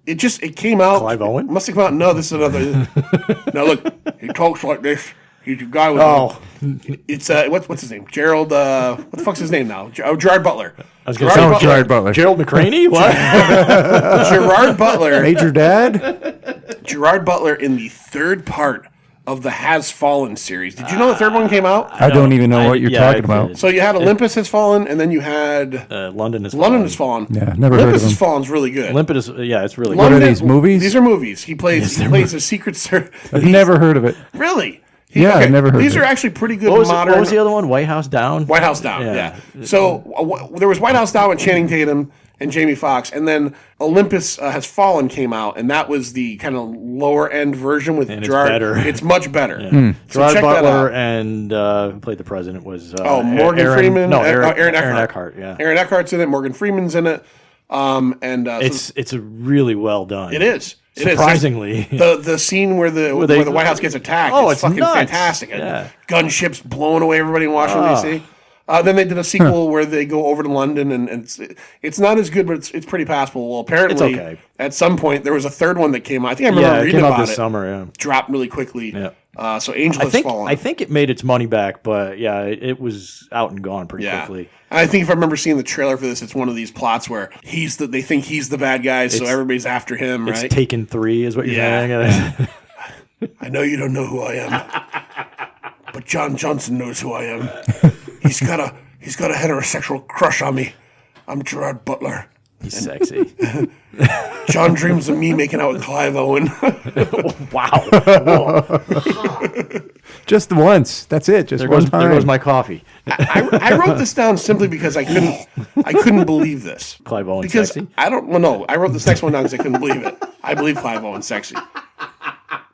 it came out. Clive Owen? Must have come out. No, this is another. Now look, he talks like this. He's a guy with. Oh. It's what's his name? Gerald. What the fuck's his name now? Gerard Butler. I was going to say Gerard Butler. Gerald McCraney? What? Gerard Butler. Major Dad? Gerard Butler in the third part of the Has Fallen series. Did you know the third one came out? I don't even know what you're talking about. So you had Olympus Has Fallen, and then you had London Has Fallen. Yeah, never heard of Olympus him. Has Fallen is really good. Olympus is, yeah, it's really What good. are these, movies? These are movies. He plays a secret service. I've never heard of it. Really? I've never heard These of are it. actually pretty good What was, modern. what was the other one? White House Down? White House Down, yeah. So there was White House Down with Channing Tatum and Jamie Foxx, and then Olympus Has Fallen came out, and that was the kind of lower end version with And Gerard. it's better. It's much better. Yeah. So Gerard check that Butler out. and who played the president was Morgan Freeman. No, Aaron Aaron Eckhart. Eckhart. Yeah, Aaron Eckhart's in it. Morgan Freeman's in it. it's a really well done. It is. It is. Surprisingly, the scene where the White House gets attacked. Oh, it's it's fucking nuts. fantastic. Yeah. Gunships blowing away everybody in Washington D.C. Then they did a sequel where they go over to London, and it's not as good, but it's pretty passable. Well, apparently, It's okay. at some point there was a third one that came out. I think I remember it reading came out about this it. summer. Yeah. Dropped really quickly. Yeah. So Angel Has Fallen. I think it made its money back, but yeah, it was out and gone pretty Yeah. quickly. And I think if I remember seeing the trailer for this, it's one of these plots where they think he's the bad guy, so everybody's after him, It's right? Taken 3 is what you're Yeah. saying. I know you don't know who I am, but John Johnson knows who I am. He's got a heterosexual crush on me. I'm Gerard Butler. He's sexy. John dreams of me making out with Clive Owen. Wow. Just once. That's it. Just There one goes, time. there goes my coffee. I wrote this down simply because I couldn't believe this. Clive Owen Because sexy? I wrote this next one down because I couldn't believe it. I believe Clive Owen's sexy.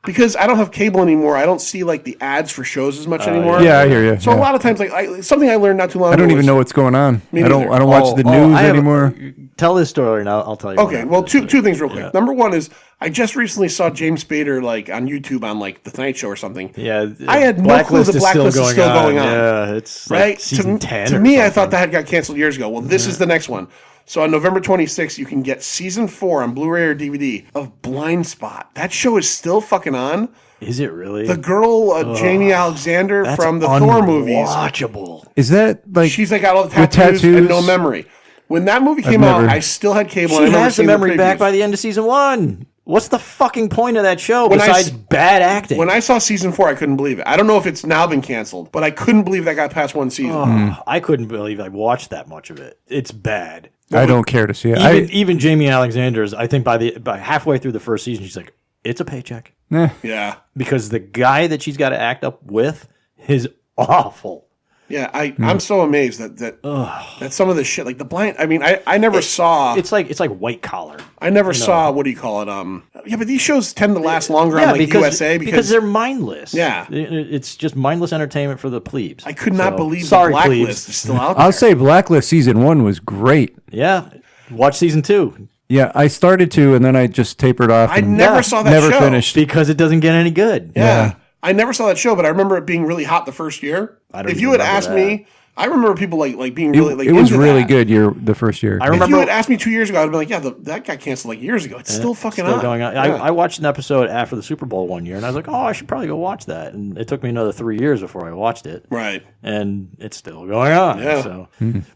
Because I don't have cable anymore, I don't see like the ads for shows as much anymore. Yeah, I hear you. So a lot of times, something I learned not too long I ago. don't even know what's going on. I neither. don't watch the news anymore. Tell this story and I'll tell you. Okay, well, two things real quick. Number one is I just recently saw James Spader on YouTube on The Tonight Show or something. Yeah, I had no clue the Blacklist is still going on. Yeah, it's like Right? season 10. To or me, I something. thought that had got canceled years ago. Well, this is the next one. So on November 26th, you can get season 4 on Blu-ray or DVD of Blind Spot. That show is still fucking on. Is it really? The girl, Jamie Alexander That's from the Thor movies. Unwatchable. Is that like She's got all the with tattoos and no tattoos? memory. When that movie came out, I still had cable. She and I remember has the seeing memory back previews. by the end of season 1. What's the fucking point of that show When besides bad acting? When I saw season 4, I couldn't believe it. I don't know if it's now been canceled, but I couldn't believe that got past one season. I couldn't believe I watched that much of it. It's bad. I don't care to see it. Even Jamie Alexander's, I think by halfway through the first season, she's like, it's a paycheck. Yeah. Because the guy that she's got to act up with is awful. Yeah, I'm so amazed that some of the shit, like the blind. I mean, I never saw. It's like white collar. I never saw. What do you call it? Yeah, but these shows tend to last longer on like USA because they're mindless. Yeah. It's just mindless entertainment for the plebes. I could not believe sorry, the Blacklist plebes. is still out there. I'll say Blacklist season 1 was great. Yeah, watch season 2 Yeah, I started to, and then I just tapered off. I and never saw that never show. finished. because it doesn't get any good. Yeah. I never saw that show, but I remember it being really hot the first year. don't If even you had remember asked that. me, I remember people like being really like It was into really that. good the first year. I If remember you had asked me 2 years ago, I'd be like, yeah, that got canceled like years ago. It's still fucking still on. going on. Yeah. I watched an episode after the Super Bowl one year, and I was like, oh, I should probably go watch that. And it took me another 3 years before I watched it. Right. And it's still going on. Yeah. So,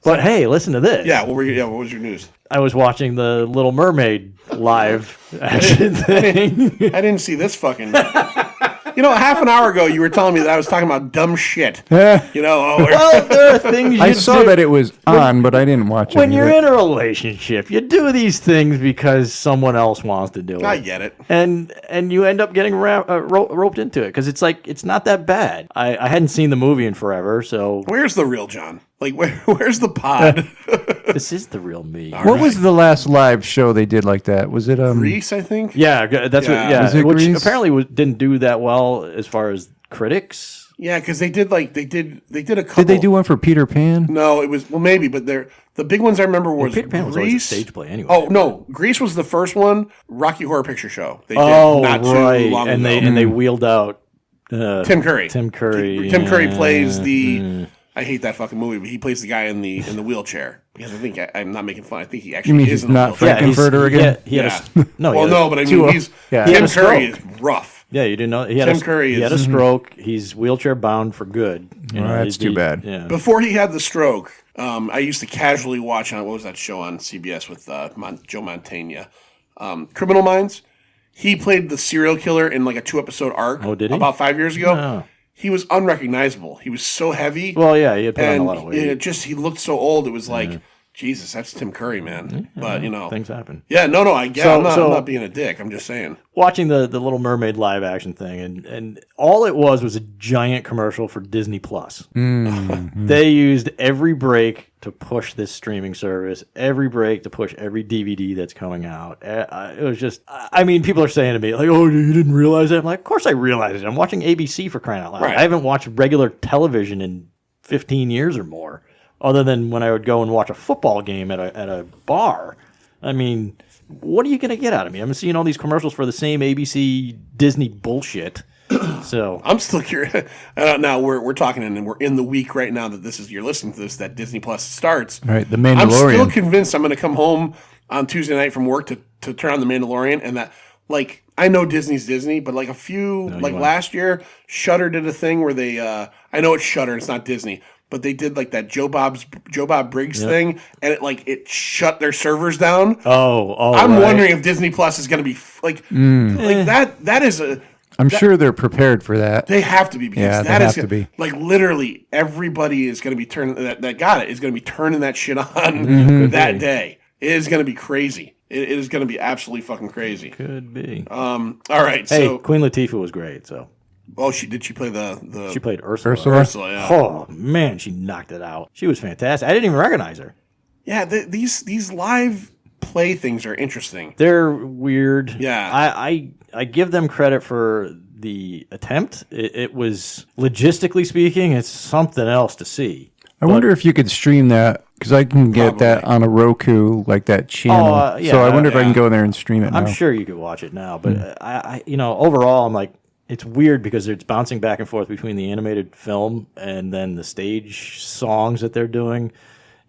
but hey, listen to this. Yeah. What was your news? I was watching the Little Mermaid live action thing. I didn't see this fucking. Half an hour ago, you were telling me that I was talking about dumb shit. Yeah. Well, there are things you I saw do. that it was on, but I didn't watch it. When you're in a relationship, you do these things because someone else wants to do it. I get it. And you end up getting roped into it because it's not that bad. I hadn't seen the movie in forever, so Where's the real John? Like, where's the pod? this is the real me. What was the last live show they did like that? Was it Grease, I think. Yeah, that's Yeah. what. Yeah, Was it which Grease? apparently didn't do that well as far as critics. Yeah, because they did a couple. Did they do one for Peter Pan? No, it was maybe, but the big ones I remember was Peter Pan was always a Grease. stage play anyway. Oh no, Grease was the first one. Rocky Horror Picture Show. They did Oh, not right, too long and ago. they wheeled out Tim Curry. Tim Curry. Tim Curry plays the. I hate that fucking movie, but he plays the guy in the wheelchair. Because I think I'm not making fun. I think he actually You mean is he's in the not wheelchair. Frankenfurter again? He had Yeah. no, But I Two- mean, he's yeah. He had Tim a Curry stroke. is rough. Yeah, you didn't know he had Tim Curry he had a is- stroke. He's wheelchair bound for good. You Well, know, that's too bad. Yeah. Before he had the stroke, I used to casually watch on what was that show on CBS with Joe Mantegna, Criminal Minds. He played the serial killer in like a 2-episode arc. Oh, did he? About 5 years ago. Oh. He was unrecognizable. He was so heavy. Well, yeah, he had put on and a lot of weight. he looked so old. It was like, Jesus, that's Tim Curry, man. But Things happen. yeah, no, I get. So- I'm so- not being a dick. I'm just saying. Watching the Little Mermaid live action thing, and all it was a giant commercial for Disney Plus. They used every break to push this streaming service, every break to push every DVD that's coming out. It was just, I mean, people are saying to me like, "Oh, you didn't realize that?" I'm like, "Of course I realized it. I'm watching ABC for crying out loud. Right. I haven't watched regular television in 15 years or more, other than when I would go and watch a football game at a bar. I mean, what are you going to get out of me? I'm seeing all these commercials for the same ABC Disney bullshit. So I'm still curious. Now we're talking, and we're in the week right now that you're listening to this. That Disney Plus starts. All right, The I'm still Mandalorian. convinced I'm going to come home on Tuesday night from work to turn on The Mandalorian, and that like I know Disney's Disney, but like last year, Shudder did a thing where they I know it's Shudder, it's not Disney, but they did like that Joe Bob Briggs thing, and it shut their servers down. I'm right. wondering if Disney Plus is going to be like that. That is a. I'm sure they're prepared for that. They have to be because Yeah, they that is have to be. like literally everybody is going to be turning that got it is going to be turning that shit on that day. It is going to be crazy. It is going to be absolutely fucking crazy. Could be. All right. Hey, So, Queen Latifah was great. So she play the she played Ursula. Ursula, yeah. Oh man, she knocked it out. She was fantastic. I didn't even recognize her. Yeah, these live play things are interesting. They're weird. Yeah. I give them credit for the attempt. It was logistically speaking, it's something else to see. I wonder if you could stream that because I can get that on a Roku, like that channel. yeah, so I wonder if I can yeah. go in there and stream it now. I'm sure you could watch it now, but I overall, I'm like, it's weird because it's bouncing back and forth between the animated film and then the stage songs that they're doing,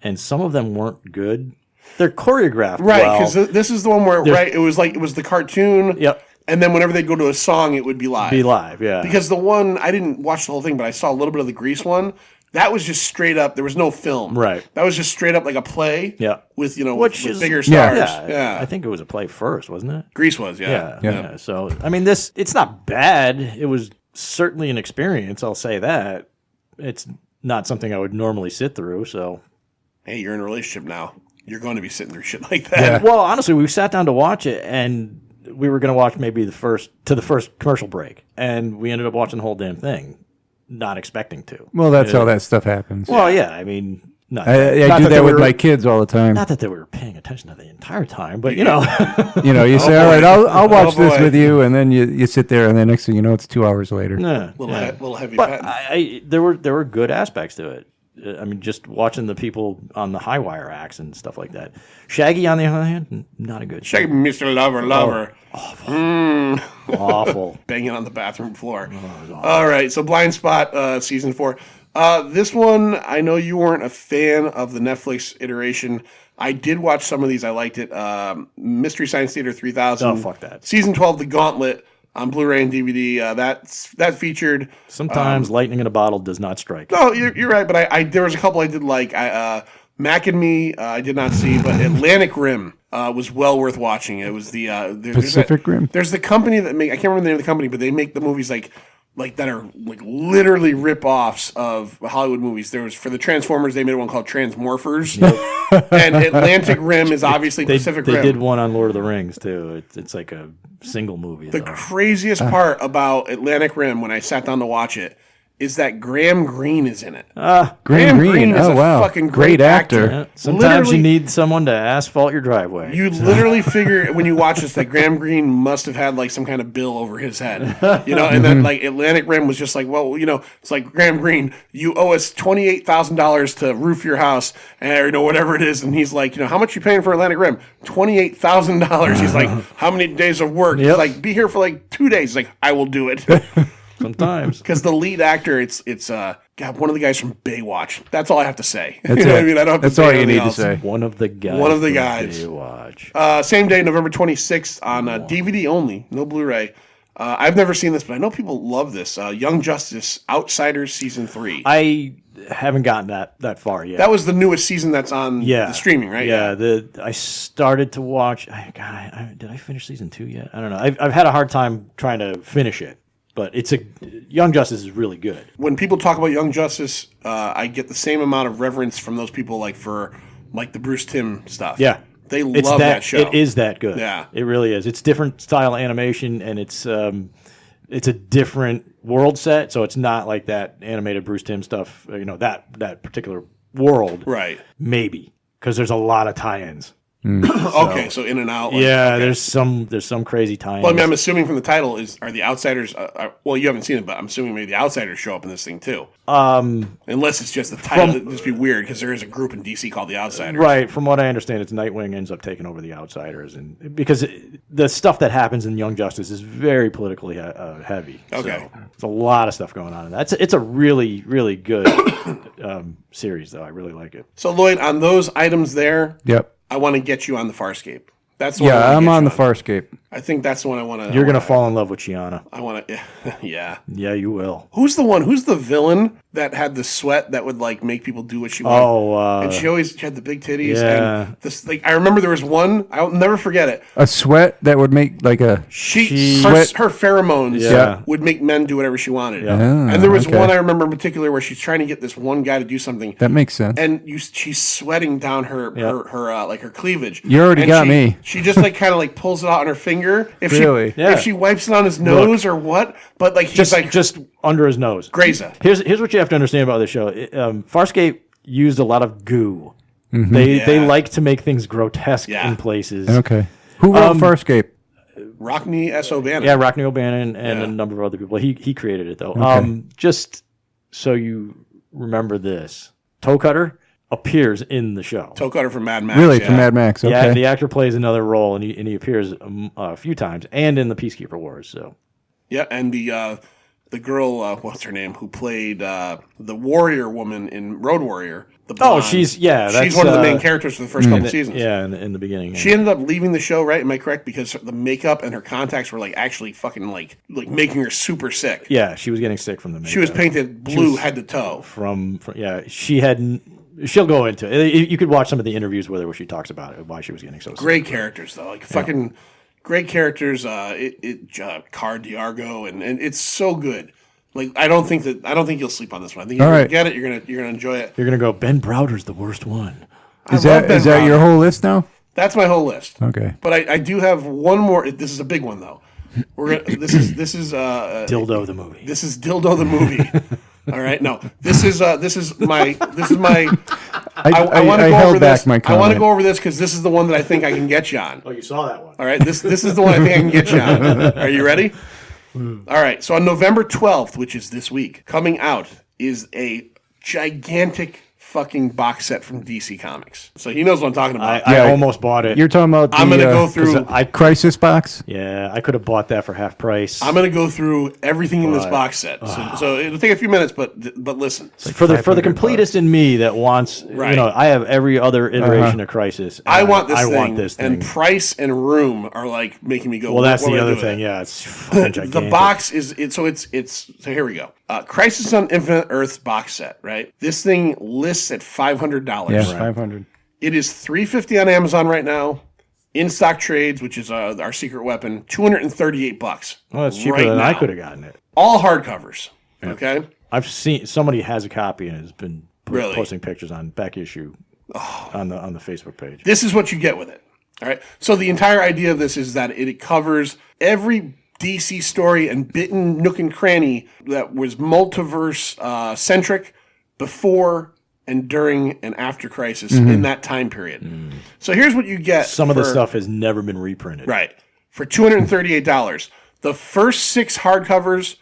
and some of them weren't good. They're choreographed, Right, because well. this is the one where it was the cartoon. Yep. And then whenever they go to a song, it would be live. Yeah. Because the one I didn't watch the whole thing, but I saw a little bit of the Grease one. That was just straight up. There was no film. Right. That was just straight up like a play. Yeah. With Which with is bigger stars. Yeah, I think it was a play first, wasn't it? Grease was. Yeah. Yeah. So I mean, it's not bad. It was certainly an experience. I'll say that. It's not something I would normally sit through. So. Hey, you're in a relationship now. You're going to be sitting through shit like that. Yeah. Well, honestly, we sat down to watch it, and we were going to watch maybe the first commercial break, and we ended up watching the whole damn thing, not expecting to. Well, that's how that stuff happens. Well, yeah, I mean, I do that with my kids all the time. Not that they were paying attention to the entire time, but you know, You say, all right, I'll watch this boy. with you, and then you sit there, and then next thing you know, it's 2 hours later. yeah. Little heavy. But petting. there were good aspects to it. I mean, just watching the people on the high wire acts and stuff like that. Shaggy, on the other hand, not a good. Shaggy, Mr. Lover. Awful. Banging on the bathroom floor. All right, so Blind Spot, season 4. This one, I know you weren't a fan of the Netflix iteration. I did watch some of these. I liked it. Mystery Science Theater 3000. Oh, fuck that. Season 12, The Gauntlet, on Blu-ray and DVD. That featured. Sometimes lightning in a bottle does not strike. No, you're right, but I there was a couple I did like. Mac and Me, I did not see, but Atlantic Rim was well worth watching. It was the Pacific Rim? There's the company that I can't remember the name of the company, but they make the movies like that are like literally rip-offs of Hollywood movies. There was for the Transformers, they made one called Transmorphers, and Atlantic Rim is obviously Pacific Rim. They did one on Lord of the Rings too. It's like a single movie. The craziest part about Atlantic Rim when I sat down to watch it is that Graham Greene is in it. Graham Greene. is Oh, a wow. fucking Great actor. Yeah. Sometimes Literally- you need someone to asphalt your driveway. You literally figure when you watch this that Graham Greene must have had like some kind of bill over his head, and then like Atlantic Rim was just like, well, it's like Graham Greene, you owe us $28,000 to roof your house, or whatever it is, and he's like, how much you paying for Atlantic Rim? $28,000. He's like, how many days of work? He's Yep. like, be here for like 2 days. He's like, I will do it. Sometimes. Because the lead actor, it's God, one of the guys from Baywatch. That's all I have to say. That's you know it. what I mean? I don't have That's to say all you anything need to else. say. One of the guys. One of the from guys. Baywatch. Same day, November 26th on DVD only, no Blu-ray. I've never seen this, but I know people love this. Young Justice Outsiders Season 3. I haven't gotten that far yet. That was the newest season that's on the streaming, right? Yeah. I started to watch. Did I finish season 2 yet? I don't know. I've had a hard time trying to finish it, but Young Justice is really good. When people talk about Young Justice, I get the same amount of reverence from those people, for the Bruce Timm stuff. Yeah. They love that show. It is that good. Yeah. It really is. It's different style animation, and it's a different world set, so it's not like that animated Bruce Timm stuff, that particular world. Right. Maybe, because there's a lot of tie-ins. Okay, so in and out. Okay. There's some crazy tie-ins. Well, I mean, I'm assuming from the title are the Outsiders. Well, you haven't seen it, but I'm assuming maybe the Outsiders show up in this thing too. Unless it's just the title, it'd just be weird because there is a group in DC called the Outsiders. Right. From what I understand, it's Nightwing ends up taking over the Outsiders, and because the stuff that happens in Young Justice is very politically heavy. Okay. So there's a lot of stuff going on in that. It's a really, really good series, though. I really like it. So Lloyd, on those items there, Yep. I want to get you on the Farscape. That's the one I Yeah, wanna I'm get on you the Farscape. I think that's the one I want to. You're gonna fall in love with Chiana. I want to. Yeah. Yeah, you will. Who's the villain that had the sweat that would make people do what she wanted? And she had the big titties. Yeah. And this, I remember there was one. I'll never forget it. A sweat that would make like a Her sweat. pheromones Yeah. would make men do whatever she wanted. Yeah. And there was okay. one I remember in particular where she's trying to get this one guy to do something. That makes sense. And she's sweating down her cleavage. You already got me. She just kind of pulls it out on her finger. If Really? if she wipes it on his nose or what, but he's just under his nose. Graza. Here's what you have to understand about this show. Farscape used a lot of goo. Mm-hmm. They like to make things grotesque in places. Okay. Who wrote Farscape? Rockney S. O'Bannon. Yeah, Rockney O'Bannon and a number of other people. He created it though. Okay. Just so you remember this, Toe Cutter appears in the show. Toe Cutter from Mad Max. Really, from Mad Max. Okay. Yeah, the actor plays another role, and he appears a few times, and in the Peacekeeper Wars. So Yeah, and the girl, what's her name, who played the warrior woman in Road Warrior. The blonde, she's one of the main characters for the first couple seasons. Yeah, in the beginning. She ended up leaving the show, right? Am I correct? Because the makeup and her contacts were actually fucking making her super sick. Yeah, she was getting sick from the makeup. She was painted blue head to toe. She had. She'll go into it. You could watch some of the interviews with her where she talks about it, why she was getting so sick. Great characters though, fucking great characters. Car Diargo, and it's so good. I don't think you'll sleep on this one. I think you're gonna get it. You're gonna enjoy it. You're gonna go. Ben Browder's the worst one. Is that your whole list now? That's my whole list. Okay. But I do have one more. This is a big one though. This is Dildo the movie. This is Dildo the movie. All right. No. This is my. I want to go over this. I want to go over this because this is the one that I think I can get you on. Oh, you saw that one. All right. This is the one I think I can get you on. Are you ready? All right. So on November 12th, which is this week, coming out is a gigantic fucking box set from DC Comics. So he knows what I'm talking about. I almost bought it. You're talking about I'm going to go through. Crisis box? Yeah, I could have bought that for half price. I'm going to go through everything in this box set. So it'll take a few minutes, but listen. For the completist in me that wants, I have every other iteration of Crisis. I want this thing. And And price and room are making me go. well, that's what the do I other do with thing. it? Yeah, it's fucking gigantic. The box is so here we go. Crisis on Infinite Earths box set. Right. This thing lists at $500. Yeah, 500. It is $350 on Amazon right now. In stock trades, which is our secret weapon, $238. Well, that's cheaper right than I now. could have gotten it. All hardcovers. Okay. I've seen somebody has a copy and has been Really? posting pictures on back issue on the Facebook page. This is what you get with it. All right. So the entire idea of this is that it covers every DC story and bitten nook and cranny that was multiverse centric before and during and after Crisis in that time period. So here's what you get. Some of the stuff has never been reprinted. Right. For $238. The first 6 hardcovers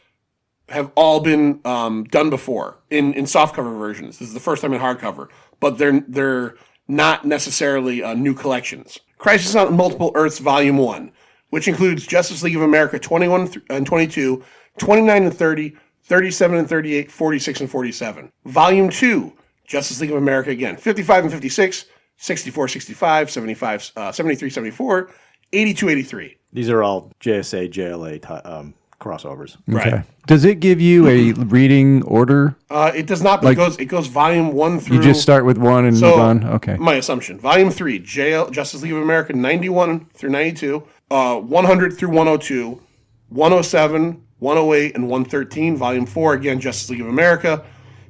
have all been done before in softcover versions. This is the first time in hardcover, but they're not necessarily new collections. Crisis on Multiple Earths Volume 1, which includes Justice League of America 21 and 22, 29 and 30, 37 and 38, 46 and 47. Volume 2, Justice League of America again, 55 and 56, 64, 65, 75, 73, 74, 82, 83. These are all JSA, JLA crossovers. Right. Okay. Does it give you a reading order? It does not, but it goes volume 1 through... You just start with one and move on? Okay. My assumption. Volume 3, Justice League of America, 91 through 92, 100 through 102, 107, 108, and 113. Volume 4, again, Justice League of America,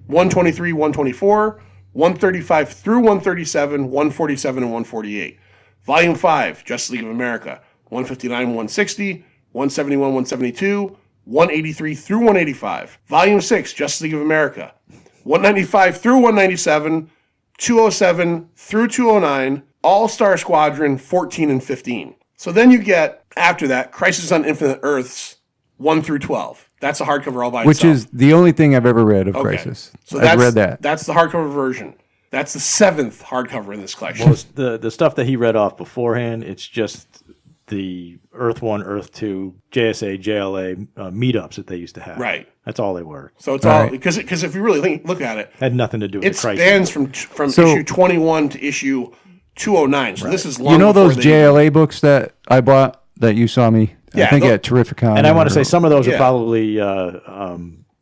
123, 124, 135 through 137, 147, and 148. Volume 5, Justice League of America, 159, 160, 171, 172, 183 through 185. Volume 6, Justice League of America, 195 through 197, 207 through 209, All-Star Squadron 14 and 15. So then you get, after that, Crisis on Infinite Earths 1 through 12. That's a hardcover all by Which itself. is the only thing I've ever read of Crisis. So I've read that. That's the hardcover version. That's the 7th hardcover in this collection. Well, the stuff that he read off beforehand, it's just the Earth 1, Earth 2, JSA, JLA meetups that they used to have. Right. That's all they were. So it's all because if you really look at it, Had nothing to do with it the crisis. spans from issue 21 to issue 209. So this is long. You know before those JLA books that I bought that you saw me? Yeah, I think at Terrificon. And I want to say some of those Yeah. are probably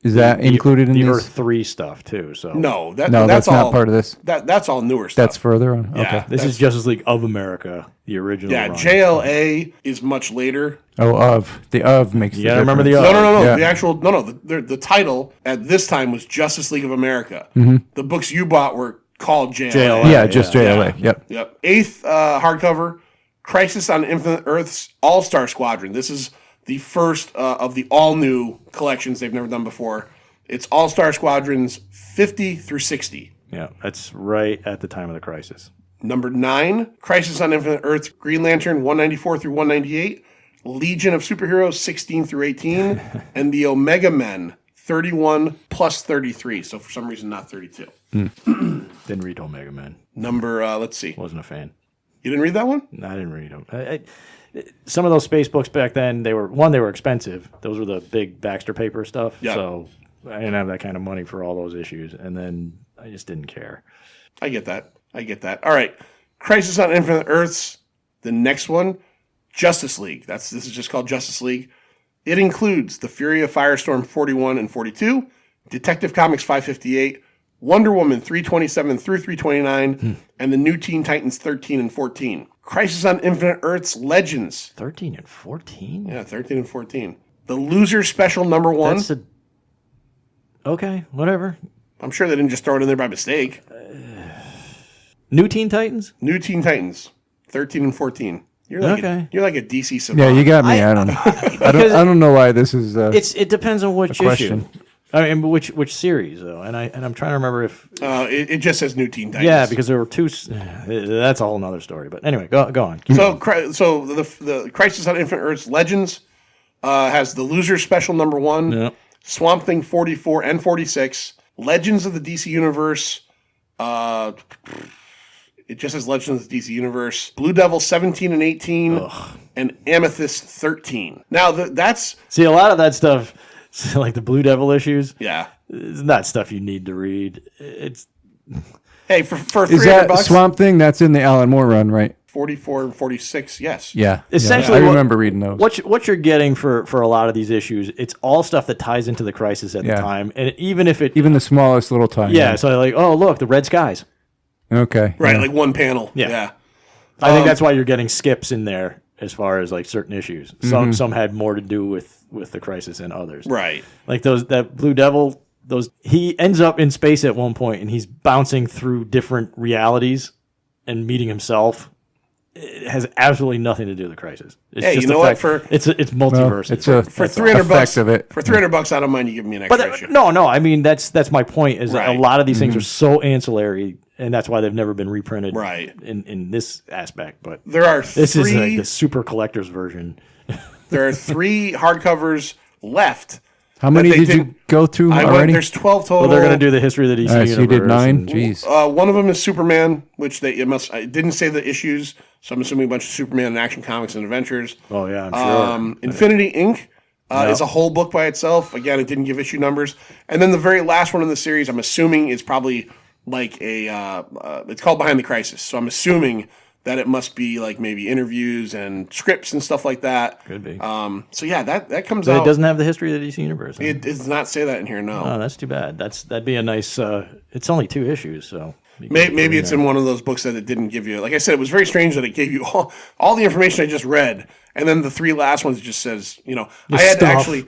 is that included in the these? Earth 3 stuff too. So No, that's all, not part of this. That's all newer stuff. That's further on. Yeah. Okay. this is Justice League of America, the original. Yeah, run. JLA is much later. Oh, the of makes. Yeah, the remember the difference. of. No. Yeah. The actual the title at this time was Justice League of America. The books you bought were called JLA. JLA. Yeah, just JLA. Yep. Yep. 8th hardcover, Crisis on Infinite Earths All-Star Squadron. This is the first of the all-new collections they've never done before. It's All-Star Squadrons 50 through 60. Yeah, that's right at the time of the crisis. Number 9, Crisis on Infinite Earths Green Lantern 194 through 198, Legion of Superheroes 16 through 18, and the Omega Men 31 plus 33. So for some reason, not 32. Didn't read Omega Man. Number, let's see. Wasn't a fan. You didn't read that one? No, I didn't read them. Some of those space books back then, they were expensive. Those were the big Baxter paper stuff. Yeah. So I didn't have that kind of money for all those issues. And then I just didn't care. I get that. All right. Crisis on Infinite Earths, the next one, Justice League. This is just called Justice League. It includes The Fury of Firestorm 41 and 42, Detective Comics 558, Wonder Woman 327 through 329, and the New Teen Titans 13 and 14. Crisis on Infinite Earths Legends. 13 and 14? Yeah, 13 and 14. The Loser Special number 1. Okay, whatever. I'm sure they didn't just throw it in there by mistake. New Teen Titans? New Teen Titans, 13 and 14. You're like a DC savant. Yeah, you got me. I don't know. I don't know why this is. It depends on which issue. question. I mean, which series though? And I'm trying to remember if it just says New Teen Titans. yeah, because there were two. That's a whole nother story. But anyway, go on. So the Crisis on Infinite Earths Legends has the Loser Special number 1, Yep. Swamp Thing 44 and 46, Legends of the DC Universe. It just says Legends of the DC Universe, Blue Devil 17 and 18, and Amethyst 13. Now that's See, a lot of that stuff, like the Blue Devil issues, yeah. it's not stuff you need to read. It's Hey, for is $300 that bucks, Swamp Thing? That's in the Alan Moore run, right? 44 and 46. Yes. Yeah. essentially I what- remember reading those. What you're getting for a lot of these issues. It's all stuff that ties into the crisis at the Yeah. time, and even if it Even the smallest little time. yeah, so like oh look, the red skies. Okay. Right, yeah. like one panel. Yeah. Yeah. I think that's why you're getting skips in there as far as like certain issues. Some had more to do with the crisis than others. Right. Like that Blue Devil, he ends up in space at one point and he's bouncing through different realities and meeting himself. It has absolutely nothing to do with the crisis. It's Hey, just you the know what? fact- it's multiverse. It's a For that's $300 bucks effect of it. For $300 I don't mind you giving me an extra issue. no. I mean that's my point. Is that Right. a lot of these things are so ancillary, and that's why they've never been reprinted. Right. In this aspect, but There are this is like three. the super collector's version. There are 3 hardcovers left. How many they did you didn't- go through already? There's 12 total. Well, they're going to do the history of the DC All right, so you universe. did 9? and- Jeez. One of them is Superman, which it didn't say the issues, so I'm assuming a bunch of Superman and Action Comics and Adventures. Oh yeah, I'm sure. Infinity Inc. It's a whole book by itself. Again, it didn't give issue numbers. And then the very last one in the series, I'm assuming, is probably like it's called Behind the Crisis. So I'm assuming that it must be like maybe interviews and scripts and stuff like that. Could be. So yeah, that comes But out. it doesn't have the history of the DC universe. Huh? It does not say that in here. No. Oh, that's too bad. That'd be a nice. It's only 2 issues, so Maybe it's in one of those books that it didn't give you. Like I said, it was very strange that it gave you all the information I just read, and then the 3 last ones it just says, I had to actually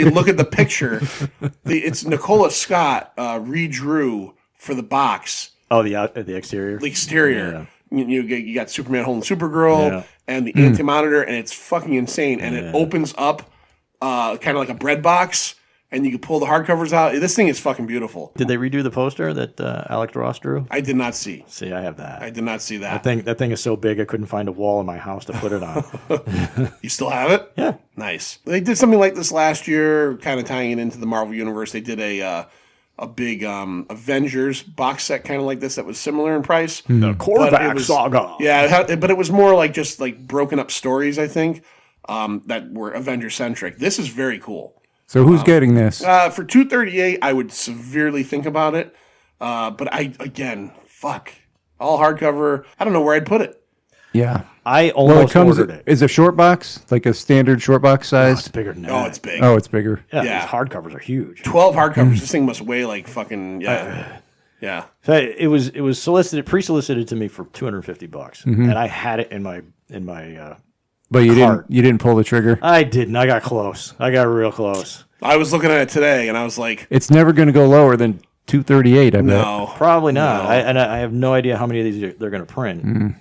look at the picture. It's Nicola Scott redrew for the box. Oh, the exterior. The exterior. Yeah. You got Superman holding Supergirl and the Anti-Monitor, and it's fucking insane. And it opens up kind of like a bread box, and you can pull the hardcovers out. This thing is fucking beautiful. Did they redo the poster that Alex Ross drew? I did not see. See, I have that. I did not see that. That thing is so big I couldn't find a wall in my house to put it on. You still have it? Yeah. Nice. They did something like this last year, kind of tying it into the Marvel Universe. They did a big Avengers box set kind of like this that was similar in price. The Korvac Saga. Yeah, but it was more like just like broken up stories, I think, that were Avenger-centric. This is very cool. So who's getting this? For $238, I would severely think about it. But fuck. All hardcover. I don't know where I'd put it. Yeah. I almost ordered it. Is a short box, like a standard short box size? It's bigger than that. Oh, it's big. Oh, it's bigger. Yeah, these hardcovers are huge. 12 hardcovers. This thing must weigh like fucking, yeah. So it was pre-solicited to me for $250, and I had it in my But you cart. didn't pull the trigger. I didn't. I got close. I got real close. I was looking at it today, and I was like, It's never going to go lower than 238. I bet. no. Probably not. No. I have no idea how many of these they're going to print.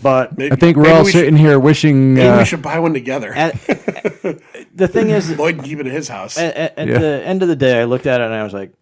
But I think we're all sitting here wishing. Maybe we should buy one together. the thing is, Lloyd can keep it at his house. at the end of the day, I looked at it and I was like,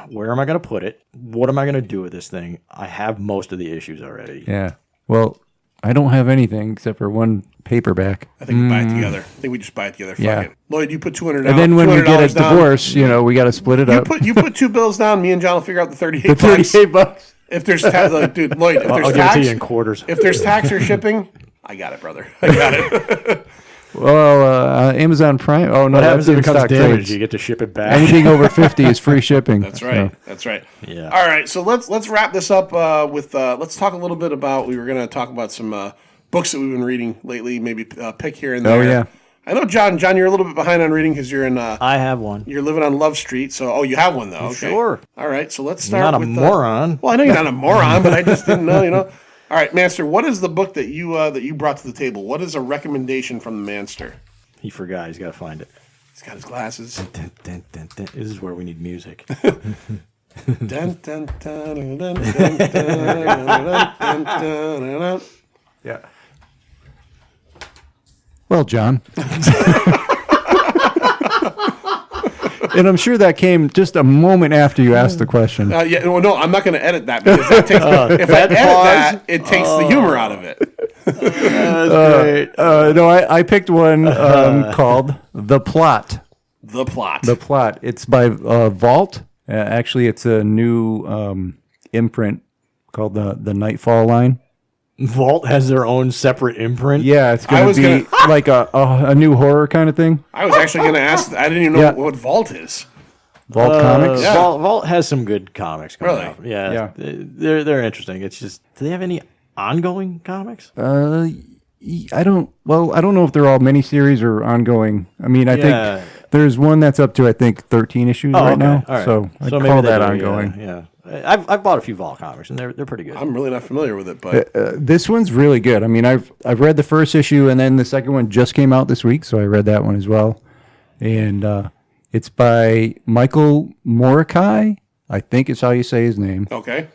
where am I going to put it? What am I going to do with this thing? I have most of the issues already. Yeah. Well, I don't have anything except for one paperback. I think we buy it together. I think we just buy it together. Fuck Yeah. it. Lloyd, you put $200 down. And then when we get a down. divorce, we got to split it up. You put 2 bills down. Me and John will figure out the 38 The 38 bucks. If there's tax, dude, Lloyd, if I'll there's give it to tax, you in quarters. if there's tax or shipping, I got it, brother. I got it. Well, Amazon Prime. Oh no, What happens if it that's in comes stock damaged? trades. You get to ship it back. Anything over 50 is free shipping. That's right. So, That's right. Yeah. All right. So let's wrap this up with let's talk a little bit about. We were going to talk about some books that we've been reading lately. Maybe pick here and there. Oh yeah. I know, John. John, you're a little bit behind on reading because you're in. I have one. You're living on Love Street. So, you have one though. Okay. Sure. All right. So let's start. Not a with moron. Well, I know you're not a moron, but I just didn't know. All right, Manster. What is the book that you brought to the table? What is a recommendation from the Manster? He forgot. He's got to find it. He's got his glasses. Dun, dun, dun, dun. This is where we need music. Dun, dun, dun, dun, dun, dun, dun, dun, dun. Yeah. Well, John. And I'm sure that came just a moment after you asked the question. Well, no, I'm not going to edit that because that takes, if I edit that, it takes the humor out of it. No, I picked one called The Plot. The Plot. The Plot. It's by Vault. Actually, it's a new imprint called the Nightfall line. Vault has their own separate imprint. Yeah, it's going to be like a new horror kind of thing. I was actually going to ask. I didn't even know what Vault is. Vault Comics. Yeah. Vault has some good comics coming Really? out. Yeah. They're interesting. It's just, do they have any ongoing comics? I don't know if they're all miniseries or ongoing. I mean, I think there's one that's up to 13 issues right now. All right. So I'd maybe call they that do, ongoing. Yeah. I've bought a few Vault comics and they're pretty good. I'm really not familiar with it, but This one's really good. I mean, I've read the first issue, and then the second one just came out this week, so I read that one as well. And it's by Michael Morikai. I think it's how you say his name. okay.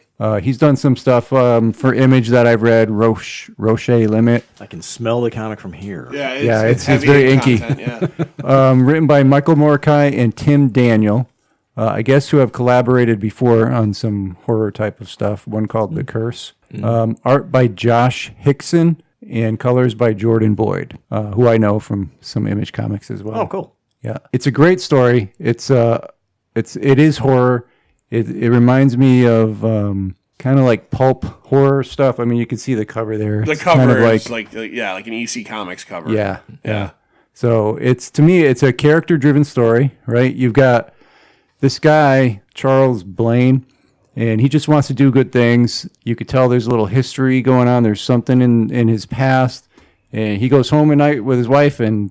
He's done some stuff for Image that I've read. Roche Limit. I can smell the comic from here. Yeah, It's heavy very in inky. content, yeah. Written by Michael Morikai and Tim Daniel. I guess who have collaborated before on some horror type of stuff. One called The Curse. Art by Josh Hickson and colors by Jordan Boyd, who I know from some Image comics as well. Oh, cool. Yeah, it's a great story. It is horror. It reminds me of kind of like pulp horror stuff. I mean, you can see the cover there. The It's cover kind of is like an EC Comics cover. yeah. So to me, it's a character-driven story, right? You've got this guy, Charles Blaine, and he just wants to do good things. You could tell there's a little history going on. There's something in his past. And he goes home at night with his wife, and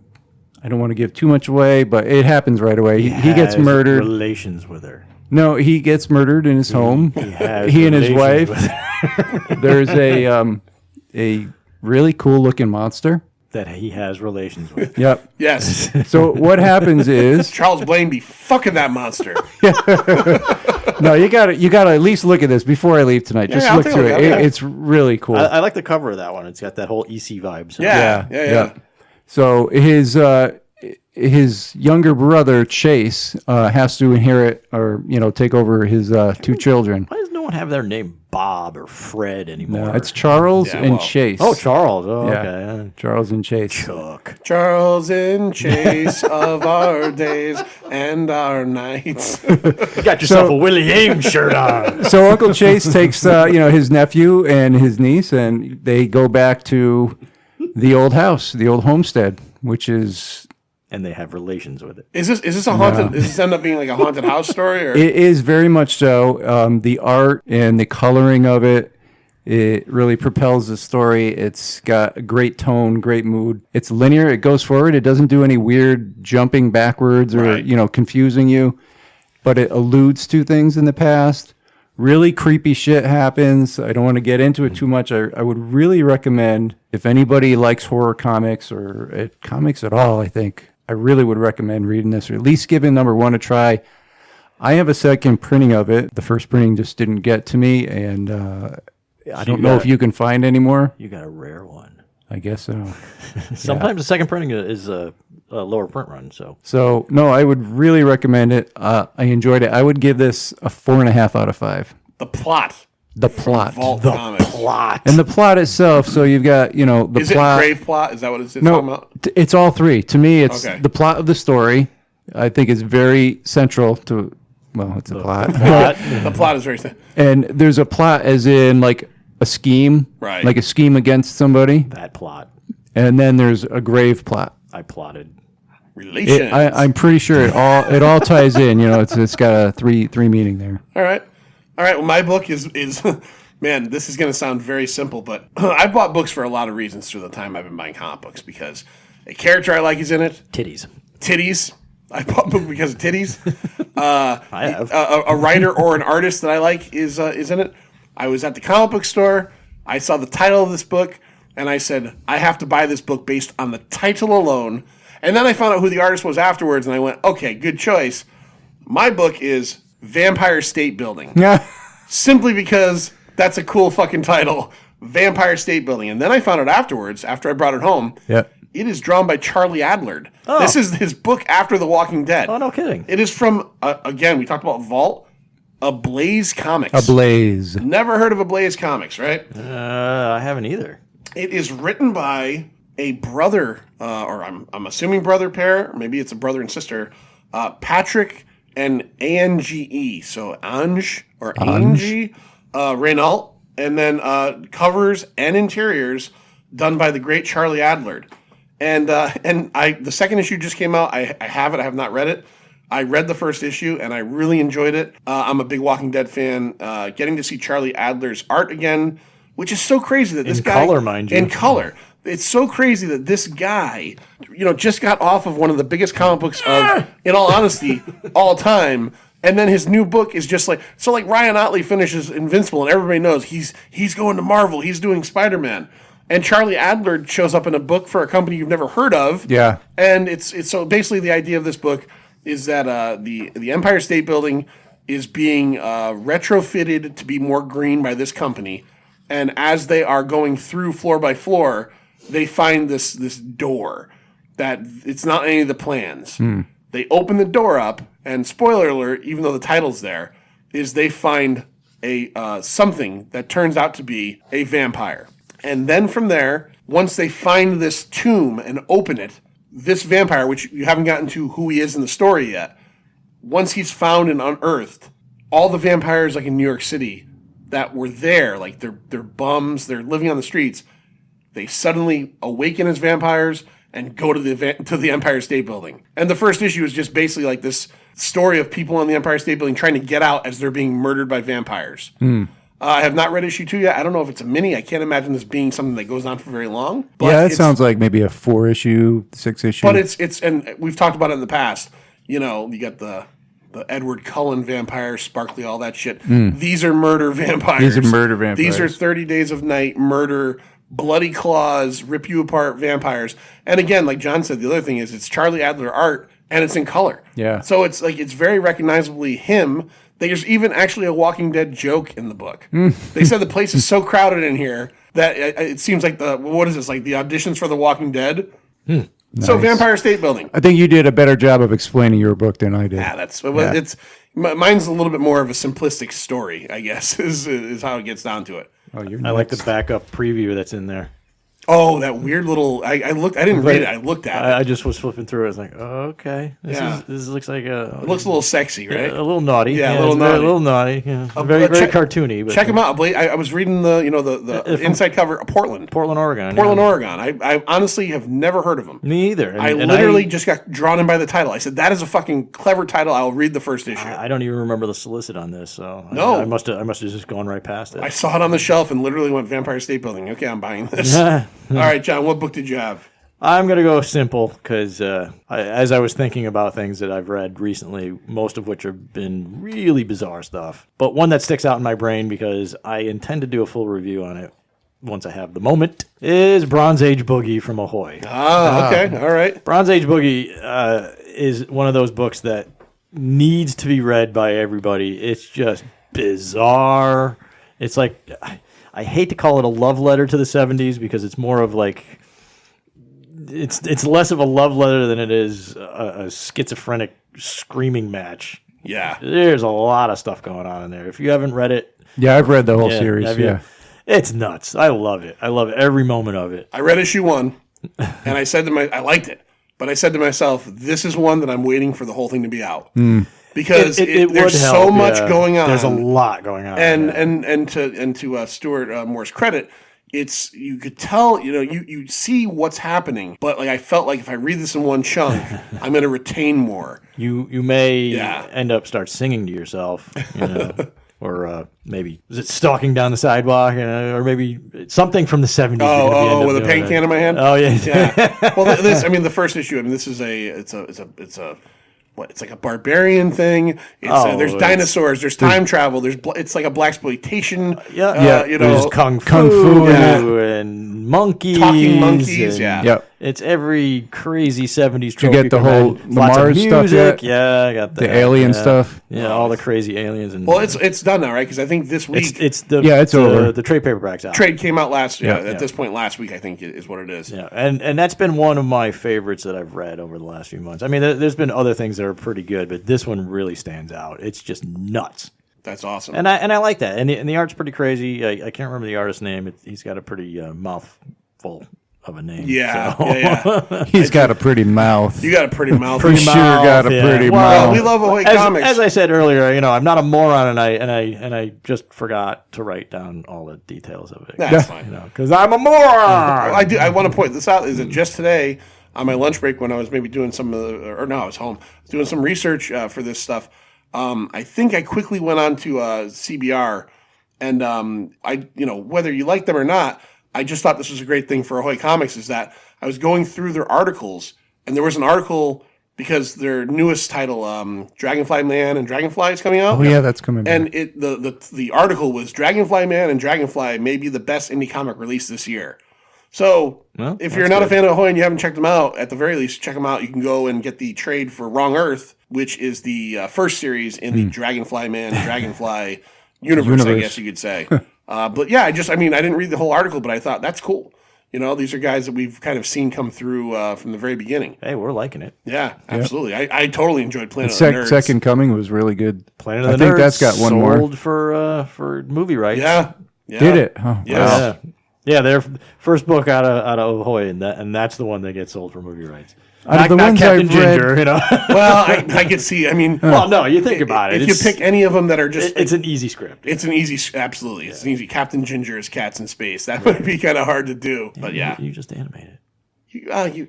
I don't want to give too much away, but it happens right away. He gets murdered. Relations with her. No, he gets murdered in his home. He and his wife. There's a really cool looking monster that he has relations with. Yep. Yes. So what happens is Charles Blaine be fucking that monster. no, you gotta at least look at this before I leave tonight. Just look through it. It's really cool. I like the cover of that one. It's got that whole EC vibe. So. Yeah. So his younger brother Chase has to inherit or take over his two children. Why does no one have their name Bob or Fred anymore? No, it's Charles and Chase. Oh, Charles. Oh, Yeah. okay. Charles and Chase. Chuck. Charles and Chase of our days and our nights. You got yourself a Willie Ames shirt on. So Uncle Chase takes his nephew and his niece, and they go back to the old house, the old homestead, which is. And they have relations with it. Is this a haunted? Does this end up being like a haunted house story? Or? It is very much so. The art and the coloring of it really propels the story. It's got a great tone, great mood. It's linear. It goes forward. It doesn't do any weird jumping backwards or confusing you, but it alludes to things in the past. Really creepy shit happens. I don't want to get into it too much. I would really recommend, if anybody likes horror comics or comics at all, I really would recommend reading this, or at least giving number one a try. I have a second printing of it. The first printing just didn't get to me, and I don't know if you can find any more. You got a rare one. I guess so. Sometimes the second printing is a lower print run. So, no, I would really recommend it. I enjoyed it. I would give this a 4.5 out of 5. The plot. Vault Comics. Plot. And the plot itself, so you've got, the Is plot. it grave plot? Is that what it's talking No, about? it's all three. To me, it's Okay. the plot of the story. I think is very central to, it's a plot. The plot is very And there's a plot as in like a scheme, Right. like a scheme against somebody. That plot. And then there's a grave plot. I plotted. relations. I'm pretty sure it all ties in. It's got a three meaning there. All right. Well, my book is man, this is going to sound very simple, but I bought books for a lot of reasons through the time I've been buying comic books, because a character I like is in it. Titties. I bought a book because of titties. I have. A writer or an artist that I like is in it. I was at the comic book store. I saw the title of this book, and I said, I have to buy this book based on the title alone. And then I found out who the artist was afterwards, and I went, okay, good choice. My book is Vampire State Building. Yeah. Simply because that's a cool fucking title. Vampire State Building. And then I found out afterwards, after I brought it home, Yep. it is drawn by Charlie Adlard. Oh. This is his book after The Walking Dead. Oh, no kidding. It is from, again, we talked about Vault, Ablaze Comics. Ablaze. Never heard of Ablaze Comics, right? I haven't either. It is written by a brother, or I'm assuming brother pair, maybe it's a brother and sister, Patrick and Ange, so Ange Renault, and then covers and interiors done by the great Charlie Adlard. And the second issue just came out. I have it. I have not read it. I read the first issue and I really enjoyed it. I'm a big Walking Dead fan. Getting to see Charlie Adler's art again, which is so crazy that this guy, color, mind you. in color. It's so crazy that this guy, just got off of one of the biggest comic books of, in all honesty, all time. And then his new book is just like Ryan Otley finishes Invincible and everybody knows he's going to Marvel. He's doing Spider-Man. And Charlie Adlard shows up in a book for a company you've never heard of. Yeah. And it's so basically the idea of this book is that the Empire State Building is being retrofitted to be more green by this company. And as they are going through floor by floor, they find this door that it's not any of the plans. They open the door up, and spoiler alert, even though the title's there, is they find a something that turns out to be a vampire. And then from there, once they find this tomb and open it, this vampire, which you haven't gotten to who he is in the story yet, once he's found and unearthed, all the vampires like in New York City that were there, like they're bums, they're living on the streets, they suddenly awaken as vampires, and go to the Empire State Building. And the first issue is just basically like this story of people on the Empire State Building trying to get out as they're being murdered by vampires. I have not read issue 2 yet. I don't know if it's a mini. I can't imagine this being something that goes on for very long. But yeah, it sounds like maybe a 4-issue, 6-issue. But it's and we've talked about it in the past. You know, you got the Edward Cullen vampires, sparkly, all that shit. These are murder vampires. These are murder vampires. These are 30 Days of Night murder, bloody claws, rip you apart vampires. And again, like John said, the other thing is it's Charlie Adler art and it's in color. Yeah. So it's like it's very recognizably him. There's even actually a Walking Dead joke in the book. They said the place is so crowded in here that it seems like what is this, like the auditions for The Walking Dead? So Nice. Vampire State Building. I think you did a better job of explaining your book than I did. Yeah, it's mine's a little bit more of a simplistic story, I guess, is how it gets down to it. Oh, you're I like the nuts. backup preview that's in there. Oh, that weird little. I didn't read it. I looked at it. I just was flipping through it. I was like, oh, okay. This looks like It looks a little sexy, right? a little naughty. Yeah, a it's little a little naughty. Yeah. Very cartoony. But Check them out. I was reading the inside cover of Portland, Oregon. Oregon. I honestly have never heard of them. Me either. I literally just got drawn in by the title. I said, that is a fucking clever title. I'll read the first issue. I don't even remember the solicit on this, so No. I must have just gone right past it. I saw it on the shelf and literally went Vampire State Building. Okay, I'm buying this. All right, John, what book did you have? I'm going to go simple because as I was thinking about things that I've read recently, most of which have been really bizarre stuff, but one that sticks out in my brain because I intend to do a full review on it once I have the moment, is Bronze Age Boogie from Ahoy. Okay, all right. Bronze Age Boogie is one of those books that needs to be read by everybody. It's just bizarre. It's like, I hate to call it a love letter to the 70s because it's more of like, it's less of a love letter than it is a schizophrenic screaming match. Yeah. There's a lot of stuff going on in there. If you haven't read it, Yeah, I've read the whole series. have you? Yeah. It's nuts. I love it. I love every moment of it. I read issue 1, and I said I liked it, but I said to myself, this is one that I'm waiting for the whole thing to be out. Because It there's would so help, much yeah. going on. There's a lot going on. And to Stuart Moore's credit, you could tell, you see what's happening, but like I felt like if I read this in one chunk, I'm going to retain more. You may Yeah. end up start singing to yourself, or maybe is it stalking down the sidewalk, or maybe something from the 70s. Oh, with a paint can in my hand. Oh yeah, Yeah. Well, the first issue. I mean, this is it's like a barbarian thing. There's dinosaurs. There's time travel. It's like a blaxploitation. There's kung fu, Kung fu, and monkeys, Talking monkeys, and yeah. Yep. It's every crazy 70s. Did you get the whole Lots of Mars stuff music. yet? Yeah, I got The alien stuff? Yeah, all the crazy aliens. And Well, it's done now, right? Because I think this week it's over. The trade paperback's out. trade came out last. Yeah. At this point, last week I think is what it is. Yeah, and that's been one of my favorites that I've read over the last few months. I mean, there's been other things that are pretty good, but this one really stands out. It's just nuts. That's awesome. And I like that. And the art's pretty crazy. I can't remember the artist's name. He's got a pretty mouthful of a name. Yeah, so. yeah. He's got a pretty mouth. You got a pretty mouth. You sure got a pretty Well, mouth. We love Ahoy As Comics. I said earlier, I'm not a moron, and I just forgot to write down all the details of it. That's fine. Because I'm a moron. I want to point this out. Is that just today on my lunch break when I was maybe doing I was home doing some research for this stuff. I think I quickly went on to CBR, and whether you like them or not, I just thought this was a great thing for Ahoy Comics. Is that I was going through their articles, and there was an article because their newest title, Dragonfly Man and Dragonfly, is coming out. Oh yeah, that's coming back. And the article was Dragonfly Man and Dragonfly may be the best indie comic release this year. So if you're not a fan of Ahoy and you haven't checked them out, at the very least, check them out. You can go and get the trade for Wrong Earth, which is the first series in the Dragonfly Man, Dragonfly universe, I guess you could say. But yeah, I didn't read the whole article, but I thought that's cool. These are guys that we've kind of seen come through from the very beginning. Hey, we're liking it. Yeah, absolutely. I totally enjoyed Planet of the Nerds. Second Coming was really good. Planet of the I think Nerds that's got one more. sold for movie rights. Yeah. Did it? Oh, Yeah. Yeah, their first book out of Ahoy, and that's the one that gets sold for movie rights. Out of the not ones Captain I've read- Ginger, Well, I could see. I mean, well, no, you think about it. If you pick any of them that are just, it's an easy script. it's an easy, absolutely, it's an easy. Captain Ginger is Cats in Space. That would be kind of hard to do, but yeah, You just animate it. Man.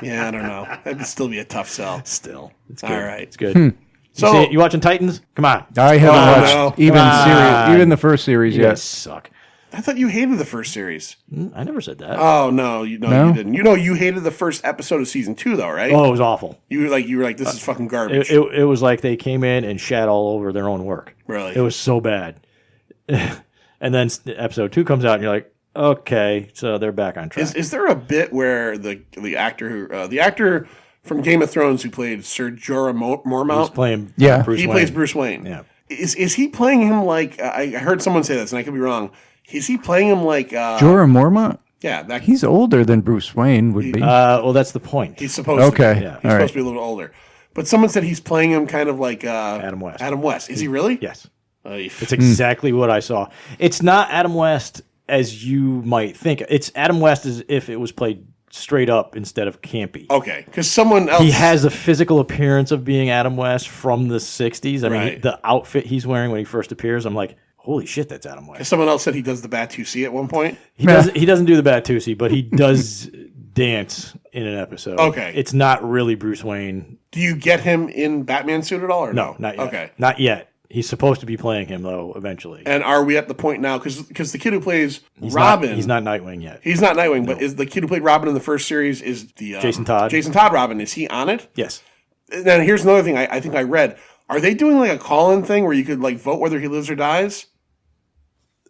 Yeah, I don't know. That'd still be a tough sell. Still, it's good. All right. It's good. So You watching Titans? Come on. I haven't watched no. even the first series You yet. guys suck. I thought you hated the first series. I never said that. Oh no, you didn't. You hated the first episode of season 2, though, right? Oh, it was awful. You were like, this is fucking garbage. It was like they came in and shat all over their own work. Really? It was so bad. And then episode 2 comes out, and you're like, okay, so they're back on track. Is there a bit where the actor from Game of Thrones who played Ser Jorah Mormont? He's playing Bruce he Wayne. plays Bruce Wayne. Yeah. Is he playing him like I heard someone say this, and I could be wrong. Is he playing him like Jorah Mormont? Yeah, He's older than Bruce Wayne would be. Well, that's the point. He's supposed to be. Okay. Yeah. He's All supposed right. to be a little older. But someone said he's playing him kind of like Adam West. Adam West. Is he really? Yes. It's It's exactly what I saw. It's not Adam West as you might think. It's Adam West as if it was played straight up instead of campy. okay, because someone else. He has the physical appearance of being Adam West from the 60s. I mean, Right. the outfit he's wearing when he first appears, I'm like, holy shit, that's Adam West. Someone else said he does the Batusi at one point. He doesn't do the Batusi, but he does dance in an episode. Okay. It's not really Bruce Wayne. Do you get him in Batman suit at all, or No, not yet. Okay. Not yet. He's supposed to be playing him, though, eventually. And are we at the point now? Because the kid who plays He's Robin, he's not Nightwing yet. He's not Nightwing, but is the kid who played Robin in the first series is the Jason Todd. Jason Todd Robin. Is he on it? Yes. Then here's another thing I think I read. Are they doing like a call-in thing where you could like vote whether he lives or dies?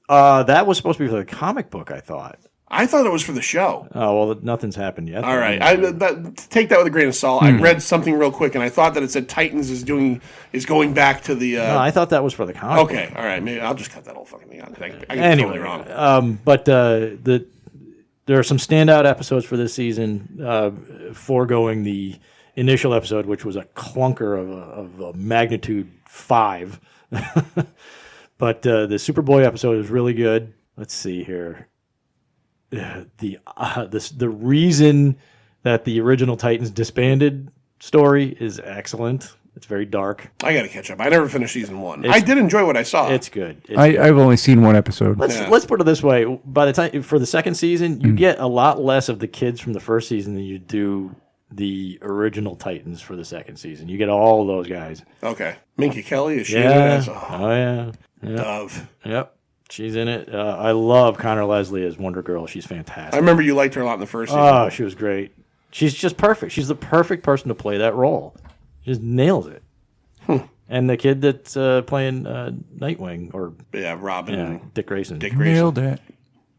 That was supposed to be for the comic book, I thought. I thought it was for the show. Oh, well, nothing's happened yet. All right, take that with a grain of salt. I read something real quick, and I thought that it said Titans is going back to the. No, I thought that was for the comic book. Okay, all right, maybe I'll just cut that whole fucking thing out. I get totally wrong. But there are some standout episodes for this season, foregoing the initial episode, which was a clunker of a magnitude 5. But the Superboy episode is really good. Let's see here. The reason that the original Titans disbanded story is excellent. It's very dark. I got to catch up. I never finished season 1. I did enjoy what I saw. It's good. I've only seen one episode. Let's put it this way: by the time for the second season, you get a lot less of the kids from the first season than you do the original Titans for the second season. You get all those guys. Okay, Minka Kelly is she in it Yeah. as Dove. Dove. Yep. She's in it. I love Connor Leslie as Wonder Girl. She's fantastic. I remember you liked her a lot in the first season. Oh, she was great. She's just perfect. She's the perfect person to play that role. She just nails it. And the kid that's playing Nightwing, or Robin. Dick Grayson. Nailed it.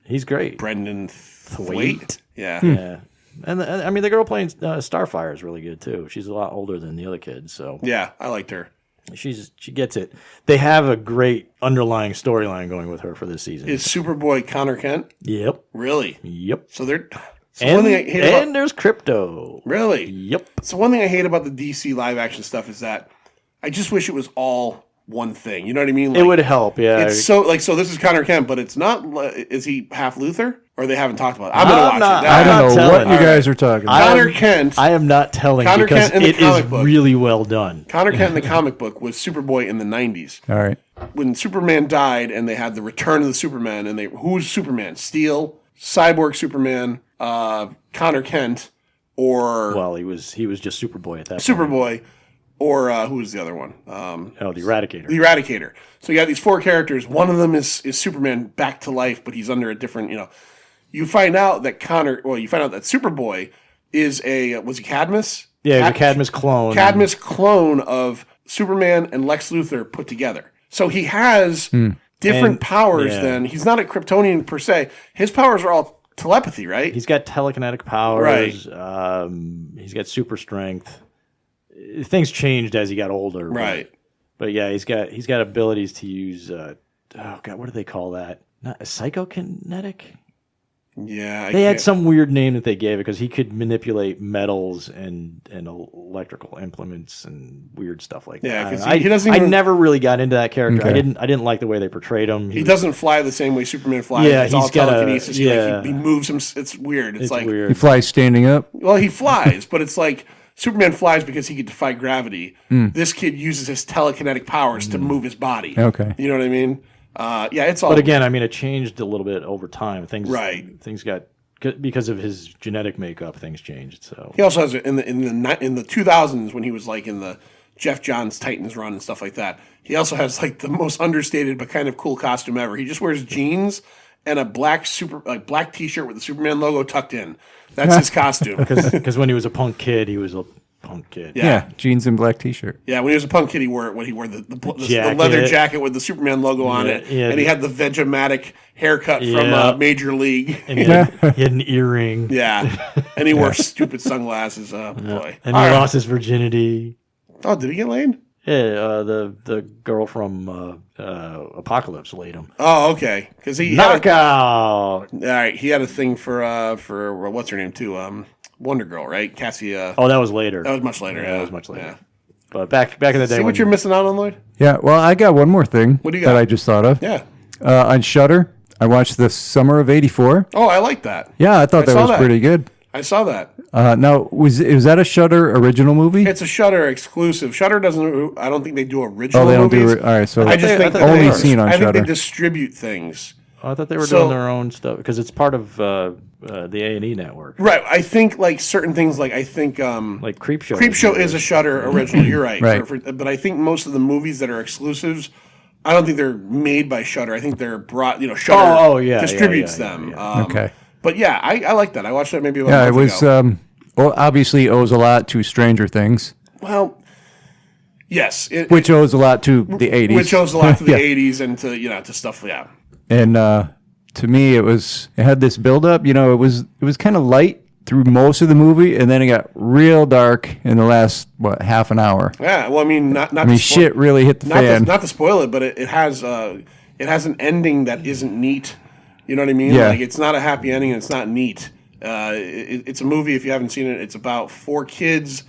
He's great. Brendan Thwaites. Yeah. Yeah. And I mean, the girl playing Starfire is really good too. She's a lot older than the other kids, so Yeah, I liked her. she gets it. They have a great underlying storyline going with her for this season. Is Superboy Connor Kent? Yep. Really? Yep. So they're. And there's Crypto. Really? Yep. So one thing I hate about the DC live action stuff is that I just wish it was all one thing. You know what I mean? It would help, yeah. It's so so this is Connor Kent, but it's not. Is he half Luther? Or they haven't talked about it. I'm gonna watch it. I not don't know telling. what you guys are talking about. Connor Kent. I am not telling Connor because Kent in the it is comic book. really well done. Connor Kent in the comic book was Superboy in the 90s. All right. When Superman died and they had the Return of the Superman, and who's Superman? Steel, Cyborg Superman, Connor Kent, or Well, he was just Superboy at that point. Superboy, or who was the other one? The Eradicator. The Eradicator. So you got these 4 characters. One of them is Superman back to life, but he's under a different, You find out that Superboy is was he Cadmus? Yeah, he's a Cadmus clone. Cadmus clone of Superman and Lex Luthor put together. So he has different powers than, he's not a Kryptonian per se. His powers are all telepathy, right? He's got telekinetic powers. Right. He's got super strength. Things changed as he got older. Right. But yeah, he's got abilities to use, what do they call that? Not a psychokinetic? Yeah. They had some weird name that they gave it because he could manipulate metals and electrical implements and weird stuff like Yeah, that. 'cause he doesn't I even- never really got into that character. Okay. I didn't like the way they portrayed him. He doesn't fly the same way Superman flies. Yeah, it's all he's got telekinesis. yeah. He moves him. It's weird. It's like, He weird. flies standing up. well, he flies, but it's like Superman flies because he could defy gravity. This kid uses his telekinetic powers to move his body. Okay. You know what I mean? Yeah, it's all. But again, I mean, it changed a little bit over time. Things Right. Things got because of his genetic makeup, things changed. So He also has in the 2000s when he was like in the Jeff Johns Titans run and stuff like that. He also has like the most understated but kind of cool costume ever. He just wears jeans and a black T-shirt with the Superman logo tucked in. That's his costume. because when he was a punk kid, he was a punk kid. Yeah, jeans and black T-shirt. Yeah, when he was a punk kid, he wore the Jacket. leather jacket with the Superman logo on it, and he had the Vegematic haircut from Major League. And he had an earring. Yeah, and he wore stupid sunglasses. Oh boy! And he lost his virginity. Oh, did he get laid? Yeah, the girl from Apocalypse laid him. Oh, okay. Because he knockout. All right, he had a thing for what's her name too? Wonder Girl, right? Cassie. Oh, that was later. That was much later. Yeah, that was much later. Yeah. But back in the day. See what you're missing out on, Lloyd? Yeah, well, I got one more thing What do you got? that I just thought of. Yeah. On Shudder, I watched The Summer of '84. Oh, I like that. Yeah, I thought that saw was that. pretty good. I saw that. Now, was that a Shudder original movie? It's a Shudder exclusive. Shudder doesn't. I don't think they do original Oh, they don't movies. do. All right, so I just think that only they, seen on I think Shudder. they distribute things. Oh, I thought they were So- doing their own stuff because it's part of the A&E network. Right. I think like certain things, like I think Like Creepshow. Creepshow is a Shudder original. You're right. Right. But I think most of the movies that are exclusives, I don't think they're made by Shudder. I think they're brought. Shudder distributes them. Okay. But yeah, I like that. I watched that maybe about Yeah, a it month was. ago. Well, obviously owes a lot to Stranger Things, Well, yes. which owes a lot to the '80s. which owes a lot to the Yeah. 80s and to to stuff. Yeah. And to me, it had this build up. It was kind of light through most of the movie, and then it got real dark in the last half an hour. Yeah. Well, I mean, not. I mean, shit really hit the fan. Not to spoil it, but it has an ending that isn't neat. You know what I mean? Yeah. Like it's not a happy ending and it's not neat. It's a movie, if you haven't seen it, it's about 4 kids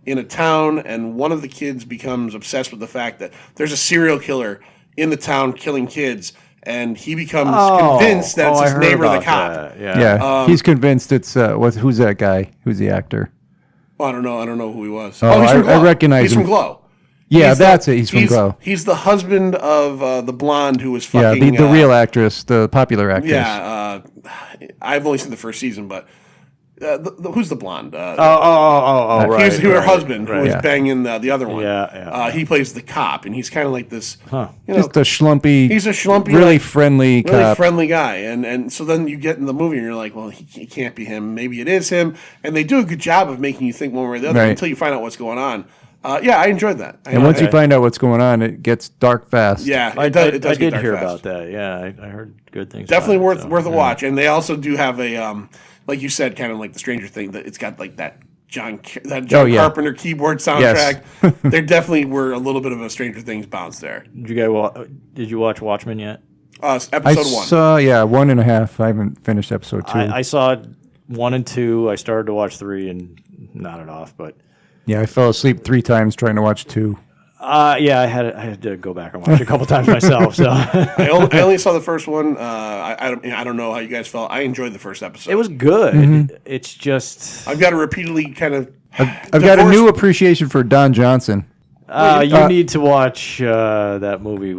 in a town, and one of the kids becomes obsessed with the fact that there's a serial killer in the town killing kids, and he becomes convinced that it's his neighbor, the cop. That. Yeah. Yeah, he's convinced it's who's that guy? Who's the actor? Well, I don't know who he was. Oh, he's from Glow. I recognize He's him. from Glow. Yeah, He's that's it. He's from Glow. He's the husband of the blonde who was Yeah, fucking... the real actress, the popular actress. Yeah, I've only seen the first season, but who's the blonde? Right. He was her husband, who right. was Yeah. banging the other one. Yeah. He plays the cop, and he's kind of like this. Just a schlumpy. He's a schlumpy, really like, friendly really cop. friendly guy. And so then you get in the movie, and you're like, well, he can't be him. Maybe it is him. And they do a good job of making you think one way or the other Right. until you find out what's going on. Yeah, I enjoyed that. And once you find out what's going on, it gets dark fast. yeah, I it does get did dark hear fast. about that. Yeah, I heard good things. Definitely about it, worth a watch. And they also do have a like you said, kind of like the Stranger Thing, that it's got like that John yeah. Carpenter keyboard soundtrack. There definitely were a little bit of a Stranger Things bounce there. Did you watch Watchmen yet? Episode I 1. saw 1.5. I haven't finished episode 2. I saw 1 and 2. I started to watch 3 and nodded off, but Yeah, I fell asleep 3 times trying to watch 2. yeah, I had to go back and watch it a couple times myself. So I only saw the first one. I don't know how you guys felt. I enjoyed the first episode. it was good. Mm-hmm. It's just I've got to repeatedly kind of. I've got a new appreciation for Don Johnson. you need to watch that movie.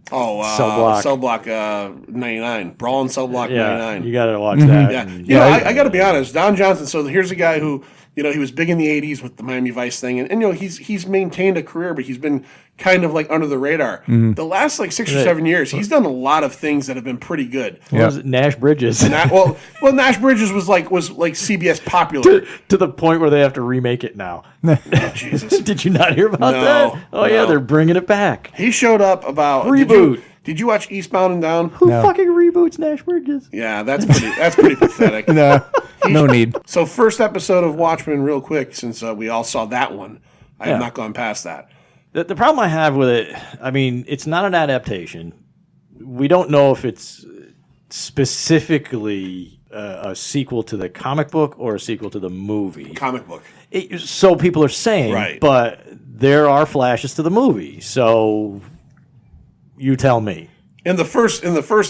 Cell Block. Cell Block 99, Brawl in Cell Block Yeah, 99. you got to watch that. Yeah, And- I got to be honest. Don Johnson. So here's a guy who, he was big in the '80s with the Miami Vice thing, and he's maintained a career, but he's been kind of like under the radar. The last like 6 or 7 years, he's done a lot of things that have been pretty good. What was it? Nash Bridges. Well, Nash Bridges was like CBS popular. to the point where they have to remake it now. Jesus, Did you not hear about No, that? Oh yeah, no. they're bringing it back. he showed up about Reboot. Did you watch Eastbound and Down? Who fucking reboots Nash Bridges? Yeah, that's pretty pathetic. No need. So first episode of Watchmen, real quick, since we all saw that one. I have not gone past that. The problem I have with it, I mean, it's not an adaptation. We don't know if it's specifically a sequel to the comic book or a sequel to the movie. Comic book. So people are saying, Right. but there are flashes to the movie. So you tell me. In the first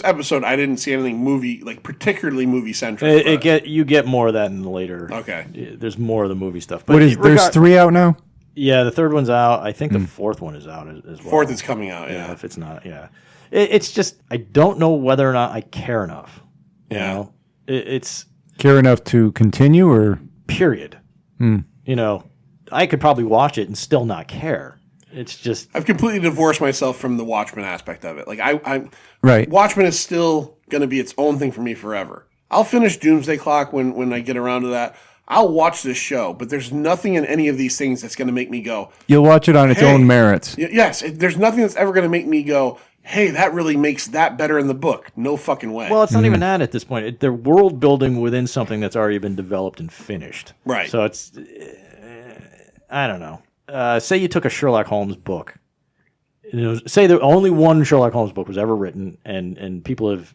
episode, I didn't see anything movie, like particularly movie centric. You get more of that in the later. Okay. There's more of the movie stuff. But There's 3 out now? Yeah, the third one's out. I think the fourth one is out as well. Fourth is coming out. Yeah. If it's not, yeah. It's just I don't know whether or not I care enough. You Yeah. know? It's Care enough to continue, or period. You know, I could probably watch it and still not care. It's just I've completely divorced myself from the Watchmen aspect of it. Like I'm right? Watchmen is still going to be its own thing for me forever. I'll finish Doomsday Clock when I get around to that. I'll watch this show, but there's nothing in any of these things that's going to make me go. You'll watch it on its own merits. Yes, there's nothing that's ever going to make me go, hey, that really makes that better in the book. No fucking way. well, it's not even that at this point. They're world building within something that's already been developed and finished. Right. So it's I don't know. Say you took a Sherlock Holmes book. Say that only one Sherlock Holmes book was ever written, and people have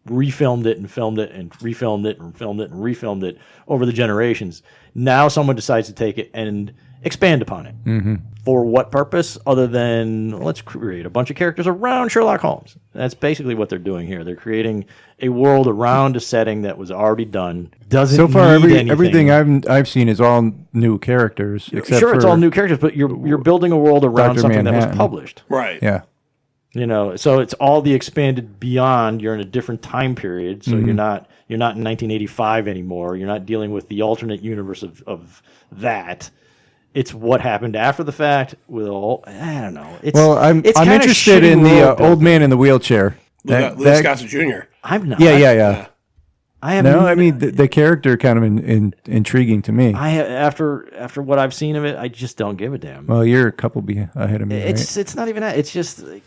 refilmed it and filmed it and refilmed it and filmed it and refilmed it over the generations. Now someone decides to take it and expand upon it. Mm-hmm. For what purpose? Other than let's create a bunch of characters around Sherlock Holmes. That's basically what they're doing here. They're creating a world around a setting that was already done. Doesn't So far, need anything. everything I've seen is all new characters. Except sure, for it's all new characters, but you're building a world around Dr. something that Manhattan. was published. right. Yeah. You know, so it's all the expanded beyond. You're in a different time period, so you're not in 1985 anymore. You're not dealing with the alternate universe of that. It's what happened after the fact. With all, I don't know. I'm it's I'm kinda interested shitty in the world old man in the wheelchair. Louis Gossett Jr. I'm not. Yeah. I have No, I mean the character kind of intriguing to me. after what I've seen of it, I just don't give a damn. Well, you're a couple ahead of me. It's not even that. It's just like,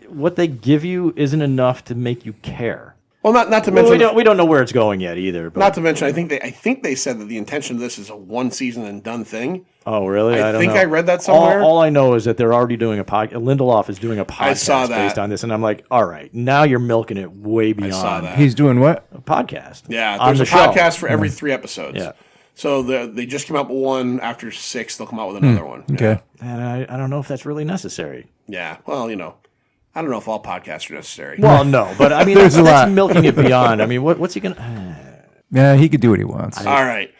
what they give you isn't enough to make you care. Well, not to mention We don't know where it's going yet either. But. not to mention, I think they said that the intention of this is a one season and done thing. Oh, really? I don't think know. I read that somewhere. All I know is that they're already doing a podcast. Lindelof is doing a podcast saw that. based on this, and I'm like, all right, now you're milking it way beyond saw that. He's doing what? a podcast. Yeah, on there's the a show. podcast for every 3 episodes. Yeah. So they just came out with one. After 6, they'll come out with another one. Okay. And I don't know if that's really necessary. Yeah. Well, I don't know if all podcasts are necessary. Well, no, but I mean, There's a that's lot. milking it beyond. I mean, what's he gonna? Yeah, he could do what he wants. All right.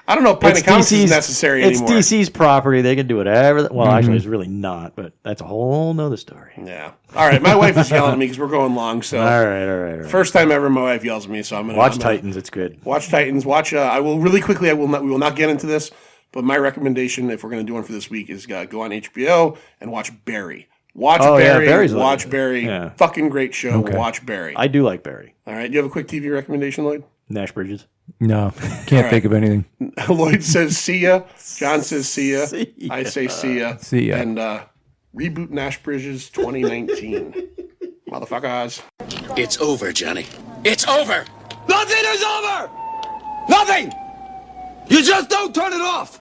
I don't know if Pint of Comics is necessary it's anymore. DC's property. They can do whatever. Well, actually, it's really not, but that's a whole nother story. Yeah. All right. My wife is yelling at me because we're going long. So All right. first time ever, my wife yells at me. So I'm gonna Watch Titans. It's good. Watch Titans. Watch. I will really quickly. We will not get into this, but my recommendation, if we're going to do one for this week, is go on HBO and watch Barry. Watch Barry. Barry's watch like- Barry. yeah. Fucking great show. Watch Barry. I do like Barry. All right. Do you have a quick TV recommendation, Lloyd? Nash Bridges. No, can't think of anything. Lloyd says see ya. John says see ya. I say see ya. See ya. And reboot Nash Bridges 2019. Motherfuckers. It's over, Johnny. It's over! Nothing is over! Nothing! You just don't turn it off!